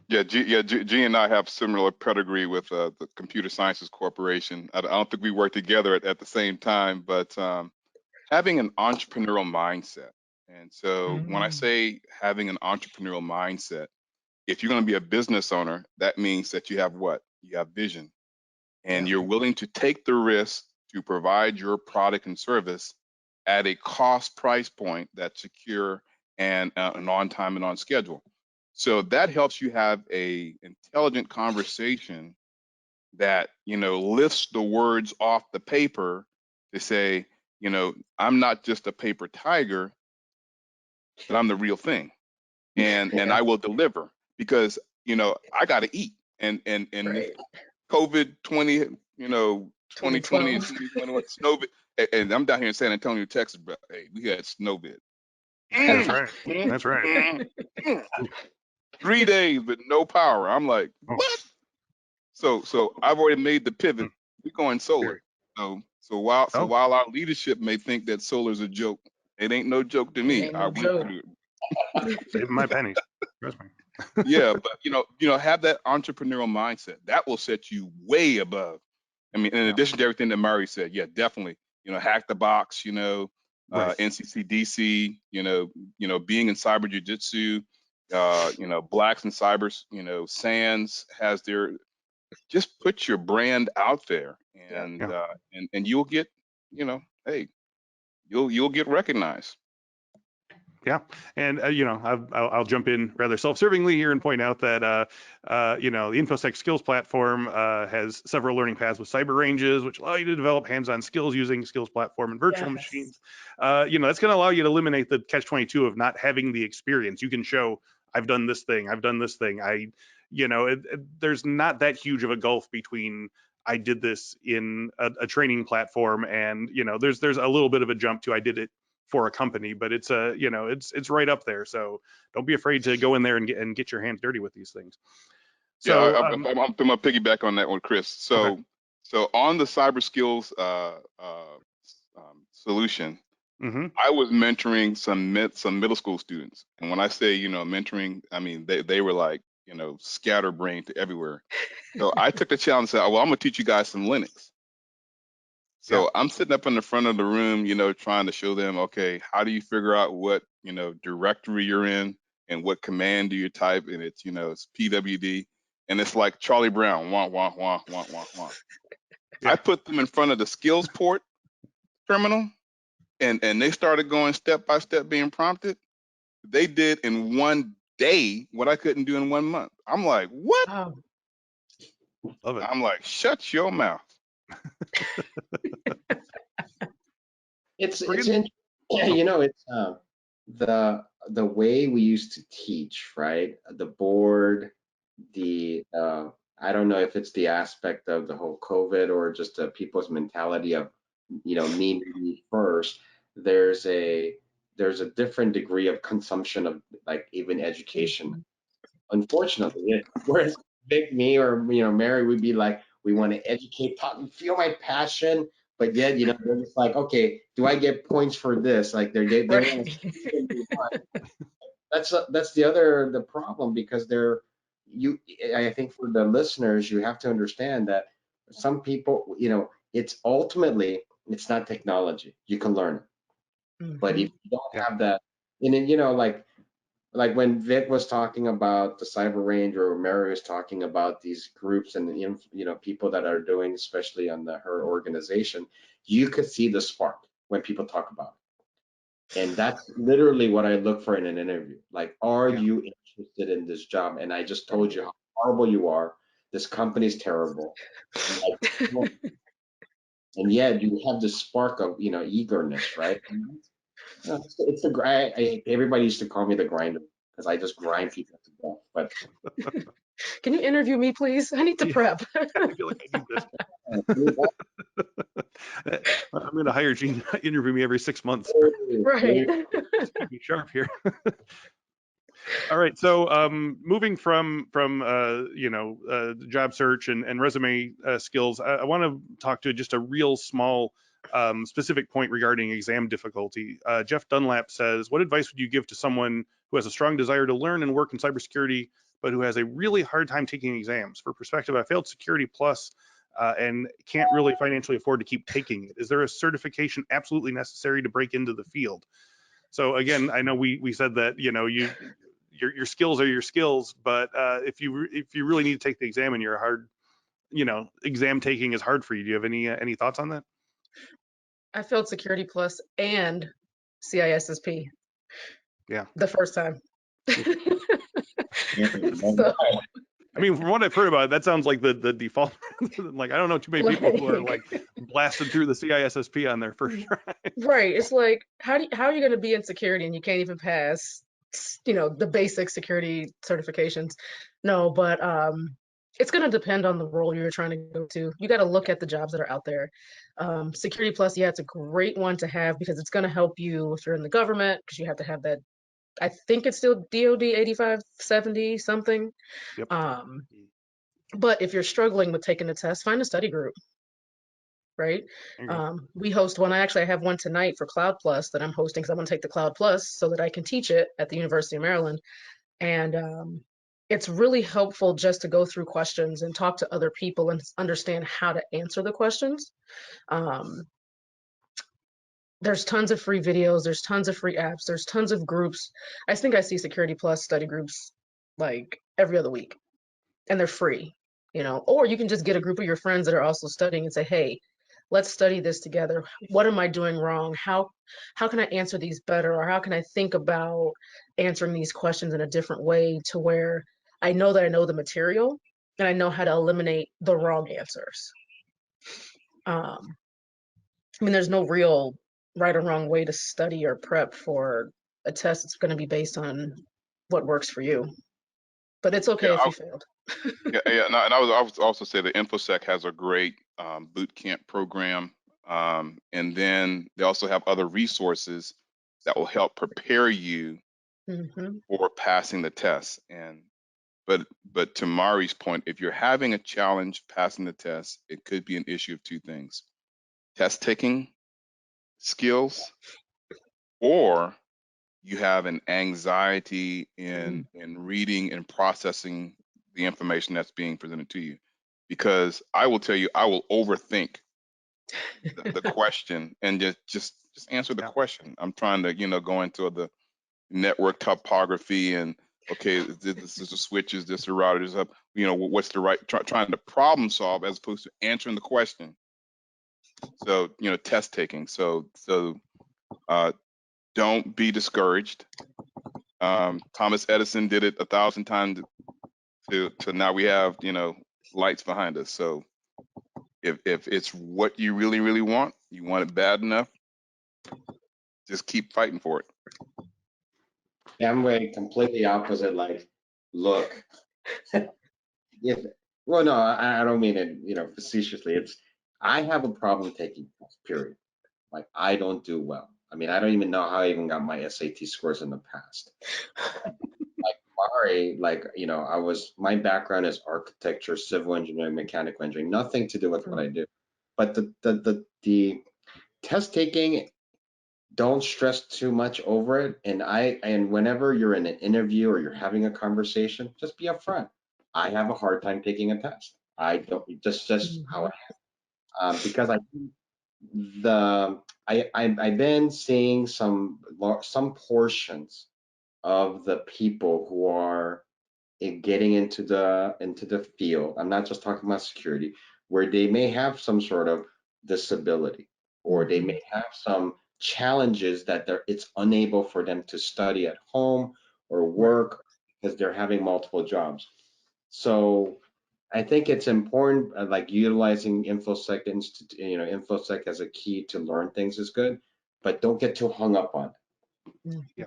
[SPEAKER 3] Yeah, Gene and I have similar pedigree with the Computer Sciences Corporation. I don't think we work together at the same time, but having an entrepreneurial mindset. And so when I say having an entrepreneurial mindset, if you're going to be a business owner, that means that you have what? You have vision. And you're willing to take the risk to provide your product and service at a cost price point that's secure and on time and on schedule. So that helps you have a intelligent conversation that lifts the words off the paper to say, I'm not just a paper tiger, but I'm the real thing, and I will deliver because I got to eat, and
[SPEAKER 2] Right.
[SPEAKER 3] COVID 2020, 2021 snow, and I'm down here in San Antonio, Texas, but hey, we had snowvid.
[SPEAKER 1] That's right. That's right.
[SPEAKER 3] 3 days with no power. I'm like, what? So I've already made the pivot. We're going solar. So while our leadership may think that solar is a joke, it ain't no joke to me. I went through it.
[SPEAKER 1] Saving my pennies. Trust me.
[SPEAKER 3] Yeah, but have that entrepreneurial mindset. That will set you way above. I mean, in addition to everything that Murray said, yeah, definitely. Hack the box.
[SPEAKER 1] Right.
[SPEAKER 3] NCCDC. Being in Cyberjutsu. Blacks in Cyber. Sands has their. Just put your brand out there, and you'll get. Hey, you'll get recognized.
[SPEAKER 1] Yeah, and I'll jump in rather self-servingly here and point out that the Infosec skills platform has several learning paths with cyber ranges, which allow you to develop hands-on skills using skills platform and virtual machines. That's going to allow you to eliminate the catch-22 of not having the experience. You can show I've done this thing, I've done this thing. There's not that huge of a gulf between I did this in a training platform and there's a little bit of a jump to I did it for a company, but it's it's right up there. So don't be afraid to go in there and get your hands dirty with these things. So
[SPEAKER 3] I'm gonna piggyback on that one, Chris. So on the cyber skills solution, I was mentoring some middle school students, and when I say mentoring, I mean they were like scatterbrained to everywhere. So I took the challenge and said, well, I'm gonna teach you guys some Linux. So I'm sitting up in the front of the room, trying to show them, okay, how do you figure out what, directory you're in and what command do you type? And it's, it's PWD. And it's like Charlie Brown, wah, wah, wah, wah, wah, wah. I put them in front of the skills port terminal and they started going step by step being prompted. They did in 1 day what I couldn't do in 1 month. I'm like, what?
[SPEAKER 2] Wow.
[SPEAKER 1] Love it.
[SPEAKER 3] I'm like, shut your mouth.
[SPEAKER 4] It's it's the way we used to teach, right? The board, the I don't know if it's the aspect of the whole COVID or just the people's mentality of, me first. There's a different degree of consumption of like even education. Unfortunately, whereas Vic, me, or Mary would be like, we want to educate, talk, feel my passion, but yet they're just like, okay, do I get points for this? Like they want
[SPEAKER 2] Right.
[SPEAKER 4] to. That's the problem, because I think for the listeners, you have to understand that some people, it's ultimately, it's not technology. You can learn it, but if you don't
[SPEAKER 1] Yeah.
[SPEAKER 4] have that, and then like when Vic was talking about the Cyber Range, or Mary was talking about these groups and people that are doing, especially on her organization, you could see the spark when people talk about it. And that's literally what I look for in an interview. Like, are
[SPEAKER 1] Yeah.
[SPEAKER 4] you interested in this job? And I just told you how horrible you are. This company's terrible. Like, and yet you have this spark of eagerness, right? It's the grind. Everybody used to call me the grinder because I just grind people to death. But
[SPEAKER 2] Can you interview me, please? I need to
[SPEAKER 1] Yeah.
[SPEAKER 2] prep.
[SPEAKER 1] I feel like I need this. I'm going to hire Gene to interview me every 6 months.
[SPEAKER 2] Right.
[SPEAKER 1] Keep me sharp here. All right. So moving from job search and resume skills, I want to talk to just a real small specific point regarding exam difficulty. Jeff Dunlap says, what advice would you give to someone who has a strong desire to learn and work in cybersecurity, but who has a really hard time taking exams? For perspective, I failed Security Plus and can't really financially afford to keep taking it. Is there a certification absolutely necessary to break into the field? So again, I know we said that your skills are your skills, but if you really need to take the exam and you're hard, exam taking is hard for you. Do you have any thoughts on that?
[SPEAKER 2] I failed Security Plus and CISSP
[SPEAKER 1] Yeah.
[SPEAKER 2] the first time.
[SPEAKER 4] yeah,
[SPEAKER 2] So,
[SPEAKER 1] I mean, from what I've heard about it, that sounds like the default. Like, I don't know too many people who are
[SPEAKER 2] like,
[SPEAKER 1] like blasted through the CISSP on their first try.
[SPEAKER 2] right. It's like, how are you going to be in security and you can't even pass, the basic security certifications? No, but it's going to depend on the role you're trying to go to. You got to look at the jobs that are out there. Security Plus, yeah, it's a great one to have because it's going to help you if you're in the government, because you have to have that. I think it's still DoD 8570 something.
[SPEAKER 1] Yep.
[SPEAKER 2] But if you're struggling with taking the test, find a study group, right?
[SPEAKER 1] There you go.
[SPEAKER 2] We host one. I have one tonight for Cloud Plus that I'm hosting because I'm going to take the Cloud Plus so that I can teach it at the University of Maryland. And it's really helpful just to go through questions and talk to other people and understand how to answer the questions. There's tons of free videos. There's tons of free apps. There's tons of groups. I think I see Security Plus study groups like every other week, and they're free, or you can just get a group of your friends that are also studying and say, hey, let's study this together. What am I doing wrong? How can I answer these better? Or how can I think about answering these questions in a different way to where I know that I know the material and I know how to eliminate the wrong answers? I mean, there's no real right or wrong way to study or prep for a test. It's going to be based on what works for you. But it's okay if you failed.
[SPEAKER 3] Yeah. And I would also say that Infosec has a great boot camp program. And then they also have other resources that will help prepare you for passing the test. But to Mari's point, if you're having a challenge passing the test, it could be an issue of two things: test taking skills, or you have an anxiety in reading and processing the information that's being presented to you. Because I will tell you, I will overthink the question and just answer the question. I'm trying to go into the network topography and okay, this is the switches, this the router, this up, what's the right, trying to problem solve as opposed to answering the question. So test taking. So don't be discouraged. Thomas Edison did it 1,000 times to now we have lights behind us. So if it's what you really, really want, you want it bad enough, just keep fighting for it.
[SPEAKER 4] I'm way completely opposite. Like, look, Well, no, I don't mean it, facetiously. I have a problem taking tests, period. Like, I don't do well. I mean, I don't even know how I even got my SAT scores in the past. Like Mari, my background is architecture, civil engineering, mechanical engineering, nothing to do with what I do. But the test taking, don't stress too much over it. And whenever you're in an interview or you're having a conversation, just be upfront. I have a hard time taking a test. I don't, just how I am. Because I've been seeing some portions of the people who are getting into the field. I'm not just talking about security, where they may have some sort of disability, or they may have some challenges that it's unable for them to study at home or work because they're having multiple jobs. So I think it's important, like utilizing Infosec Infosec as a key to learn things is good, but don't get too hung up on it.
[SPEAKER 1] Yeah.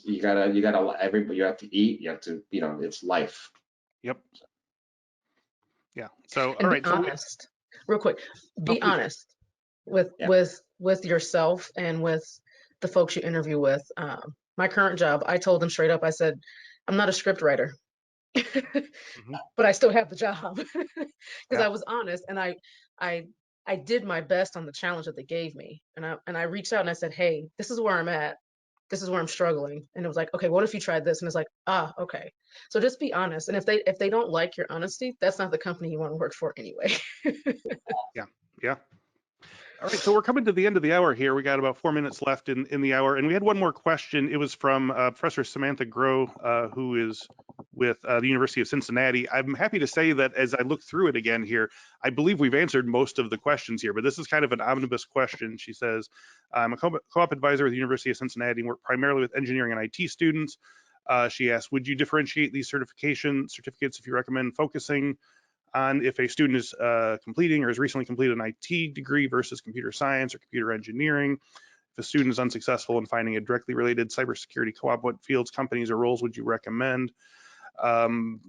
[SPEAKER 4] You gotta everybody, you have to eat, you have to, it's life.
[SPEAKER 1] Yep. Yeah. So,
[SPEAKER 2] And
[SPEAKER 1] all
[SPEAKER 2] be
[SPEAKER 1] right. So
[SPEAKER 2] honest, real quick, be
[SPEAKER 1] please.
[SPEAKER 2] honest with
[SPEAKER 4] Yeah.
[SPEAKER 2] with yourself and with the folks you interview with. My current job, I told them straight up, I said, I'm not a script writer, but I still have the job because
[SPEAKER 1] Yeah.
[SPEAKER 2] I was honest, and I I did my best on the challenge that they gave me, and I reached out and I said, hey, this is where I'm at. This is where I'm struggling. And it was like, okay, what if you tried this? And it's like, okay. So just be honest. And if they don't like your honesty, that's not the company you want to work for anyway.
[SPEAKER 1] Yeah. Yeah. All right, so we're coming to the end of the hour here. We got about 4 minutes left in the hour, and we had one more question. It was from Professor Samantha Groh, who is with the University of Cincinnati. I'm happy to say that as I look through it again here, I believe we've answered most of the questions here, but this is kind of an omnibus question. She says, I'm a co-op advisor with the University of Cincinnati and work primarily with engineering and IT students. She asked, would you differentiate these certificates if you recommend focusing on if a student is completing or has recently completed an IT degree versus computer science or computer engineering? If a student is unsuccessful in finding a directly related cybersecurity co-op, what fields, companies, or roles would you recommend? And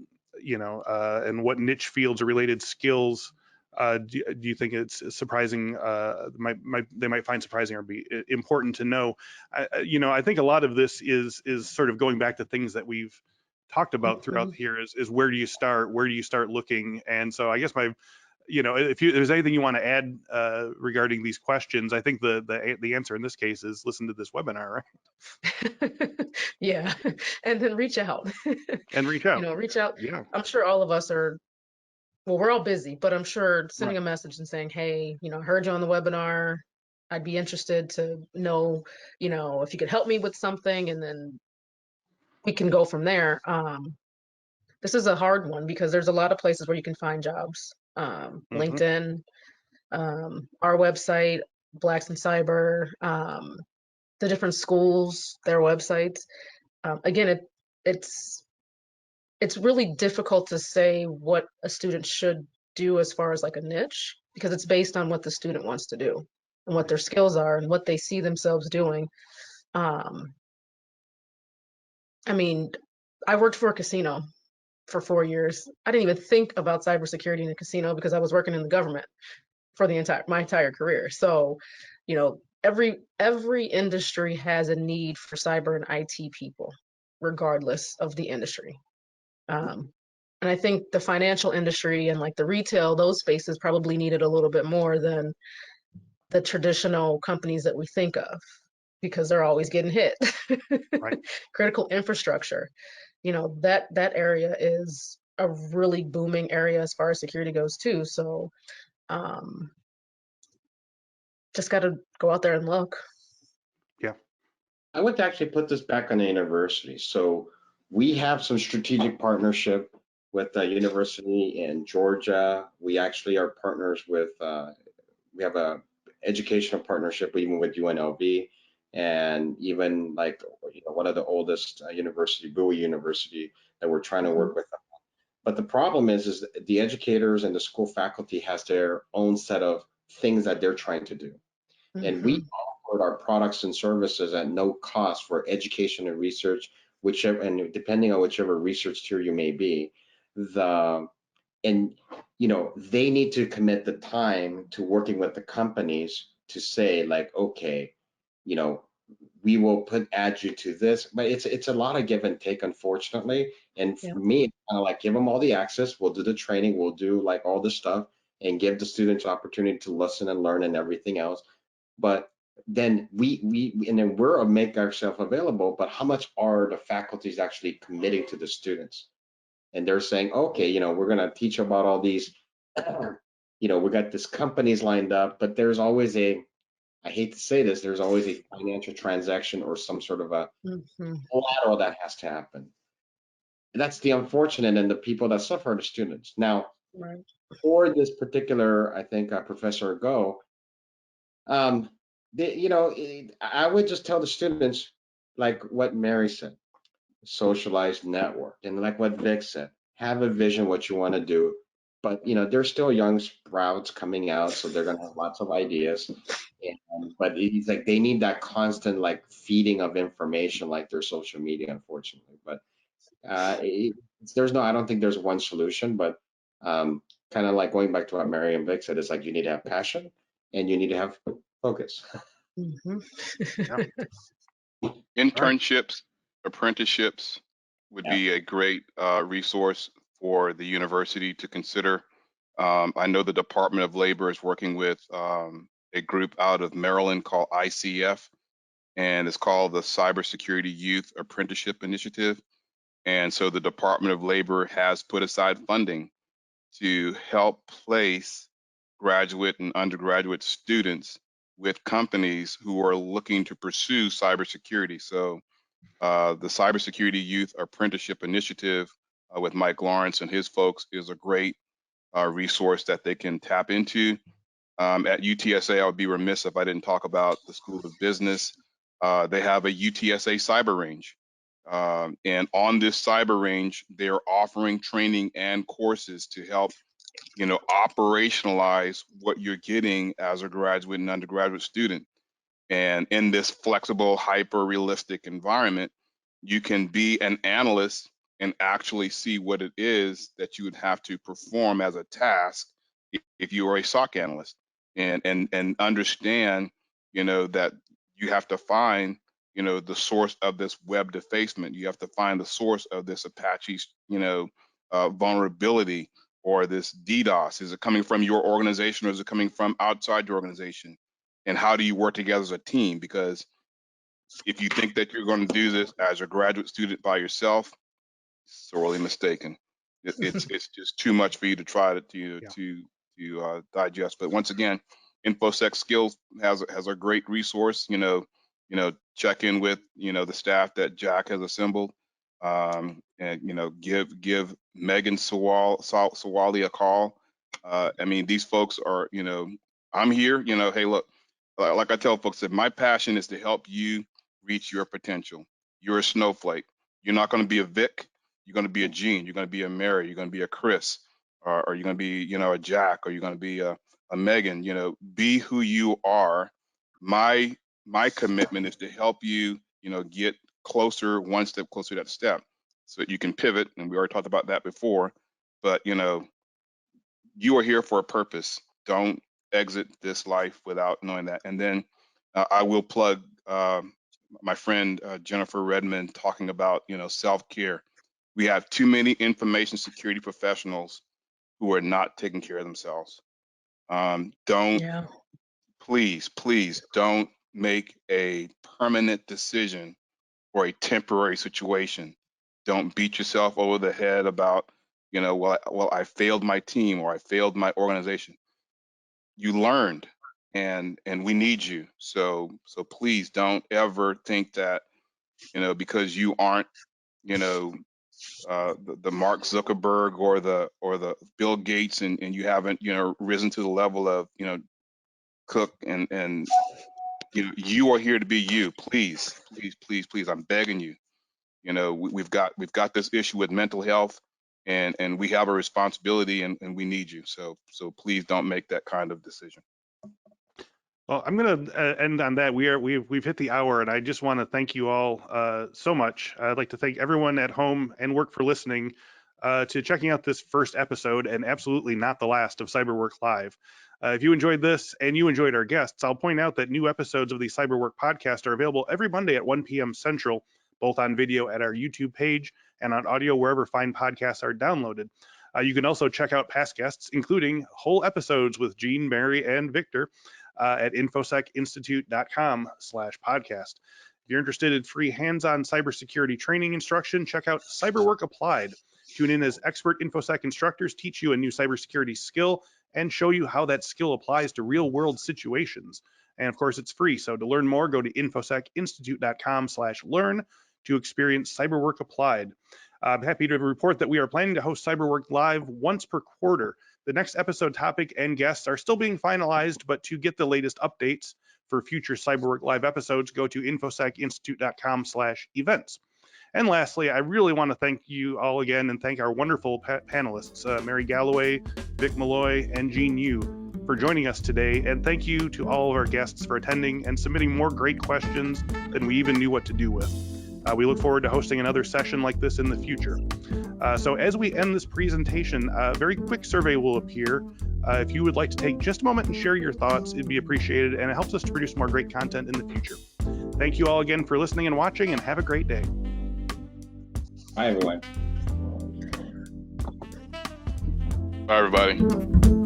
[SPEAKER 1] what niche fields or related skills do you think it's surprising? They might find surprising or be important to know. I think a lot of this is sort of going back to things that we've talked about throughout here is where do you start looking? And so I guess if there's anything you want to add regarding these questions, I think the answer in this case is listen to this webinar, right?
[SPEAKER 2] Yeah, and then reach out.
[SPEAKER 1] And reach out.
[SPEAKER 2] Reach out.
[SPEAKER 1] Yeah.
[SPEAKER 2] I'm sure all of us are, well, we're all busy, but I'm sure sending
[SPEAKER 1] Right.
[SPEAKER 2] a message and saying, hey, I heard you on the webinar. I'd be interested to know, if you could help me with something, and then we can go from there. This is a hard one because there's a lot of places where you can find jobs. LinkedIn, our website, Blacks in Cyber, the different schools, their websites. Again, it's really difficult to say what a student should do as far as like a niche, because it's based on what the student wants to do and what their skills are and what they see themselves doing. I mean, I worked for a casino for 4 years. I didn't even think about cybersecurity in a casino because I was working in the government for my entire career. So, every industry has a need for cyber and IT people, regardless of the industry. And I think the financial industry and like the retail, those spaces probably needed a little bit more than the traditional companies that we think of, because they're always getting hit.
[SPEAKER 1] Right.
[SPEAKER 2] Critical infrastructure, that area is a really booming area as far as security goes too. So just got to go out there and look.
[SPEAKER 1] Yeah.
[SPEAKER 4] I would actually put this back on the university. So we have some strategic partnership with the university in Georgia. We actually are partners with, we have a educational partnership even with UNLV, and even like one of the oldest university, Bowie University, that we're trying to work with them. But the problem is the educators and the school faculty has their own set of things that they're trying to do. And we offered our products and services at no cost for education and research, whichever, and depending on whichever research tier you may be. and they need to commit the time to working with the companies to say like, okay, we will add you to this, but it's a lot of give and take, unfortunately. And
[SPEAKER 2] Yeah.
[SPEAKER 4] for me, it's kind of like, give them all the access, we'll do the training, we'll do like all this stuff, and give the students opportunity to listen and learn and everything else. But then we'll make ourselves available, but how much are the faculties actually committing to the students? And they're saying, okay, we're going to teach about all these, we got these companies lined up, but there's always I hate to say this, there's always a financial transaction or some sort of a
[SPEAKER 2] Mhm.
[SPEAKER 4] collateral that has to happen. And that's the unfortunate, and the people that suffer are the students. Now,
[SPEAKER 2] Right.
[SPEAKER 4] for this particular, I think, Professor Go, I would just tell the students, like what Mary said, socialized network, and like what Vic said, have a vision what you want to do. But they're still young sprouts coming out, so they're gonna have lots of ideas. But it's like they need that constant like feeding of information, like their social media, unfortunately. But I don't think there's one solution. But kind of like going back to what Mary and Vic said, it's like you need to have passion and you need to have focus.
[SPEAKER 2] Mhm.
[SPEAKER 3] Internships, apprenticeships would
[SPEAKER 4] Yeah.
[SPEAKER 3] be a great resource for the university to consider. I know the Department of Labor is working with a group out of Maryland called ICF, and it's called the Cybersecurity Youth Apprenticeship Initiative. And so the Department of Labor has put aside funding to help place graduate and undergraduate students with companies who are looking to pursue cybersecurity. So the Cybersecurity Youth Apprenticeship Initiative with Mike Lawrence and his folks is a great resource that they can tap into. At UTSA, I would be remiss if I didn't talk about the School of Business. They have a UTSA cyber range. And on this cyber range, they're offering training and courses to help operationalize what you're getting as a graduate and undergraduate student. And in this flexible, hyper realistic environment, you can be an analyst and actually see what it is that you would have to perform as a task if you are a SOC analyst, and understand, that you have to find, the source of this web defacement. You have to find the source of this Apache, vulnerability, or this DDoS. Is it coming from your organization or is it coming from outside your organization? And how do you work together as a team? Because if you think that you're going to do this as a graduate student by yourself, sorely mistaken. It's just too much for you to try to digest. But once again, InfoSec Skills has a great resource. Check in with the staff that Jack has assembled, and give Megan Sawali a call. I mean, these folks are I'm here. Hey, look, like I tell folks, that my passion is to help you reach your potential. You're a snowflake. You're not going to be a Vic. You're going to be a Gene. You're going to be a Mary. You're going to be a Chris, or you're going to be, a Jack, or you're going to be a Megan. Be who you are. My commitment is to help you, get closer, one step closer to that step, so that you can pivot. And we already talked about that before. But you are here for a purpose. Don't exit this life without knowing that. And then I will plug my friend Jennifer Redmond talking about self-care. We have too many information security professionals who are not taking care of themselves. Don't
[SPEAKER 2] Yeah.
[SPEAKER 3] please don't make a permanent decision for a temporary situation. Don't beat yourself over the head about well, I failed my team or I failed my organization. You learned, and we need you. So please don't ever think that because you aren't the Mark Zuckerberg or the Bill Gates, and you haven't risen to the level of Cook, and you are here to be you. Please, please, please, please, I'm begging you. We've got this issue with mental health, and we have a responsibility, and we need you. So please don't make that kind of decision.
[SPEAKER 1] Well, I'm going to end on that. We've hit the hour, and I just want to thank you all so much. I'd like to thank everyone at home and work for listening. to checking out this first episode, and absolutely not the last, of CyberWork Live. If you enjoyed this and you enjoyed our guests, I'll point out that new episodes of the CyberWork podcast are available every Monday at 1 p.m. Central, both on video at our YouTube page and on audio wherever fine podcasts are downloaded. You can also check out past guests, including whole episodes with Gene, Mary, and Victor at infosecinstitute.com/podcast. If you're interested in free hands-on cybersecurity training instruction, check out CyberWork Applied. Tune in as expert InfoSec instructors teach you a new cybersecurity skill and show you how that skill applies to real-world situations. And of course, it's free. So to learn more, go to infosecinstitute.com/learn to experience CyberWork Applied. I'm happy to report that we are planning to host CyberWork Live once per quarter. The next episode topic and guests are still being finalized, but to get the latest updates for future CyberWork Live episodes, go to infosecinstitute.com/events. And lastly, I really want to thank you all again and thank our wonderful panelists, Mary Galloway, Vic Malloy, and Gene Yoo, for joining us today. And thank you to all of our guests for attending and submitting more great questions than we even knew what to do with. We look forward to hosting another session like this in the future. So as we end this presentation, a very quick survey will appear. If you would like to take just a moment and share your thoughts, it'd be appreciated, and it helps us to produce more great content in the future. Thank you all again for listening and watching, and have a great day.
[SPEAKER 4] Bye, everyone.
[SPEAKER 3] Bye, everybody.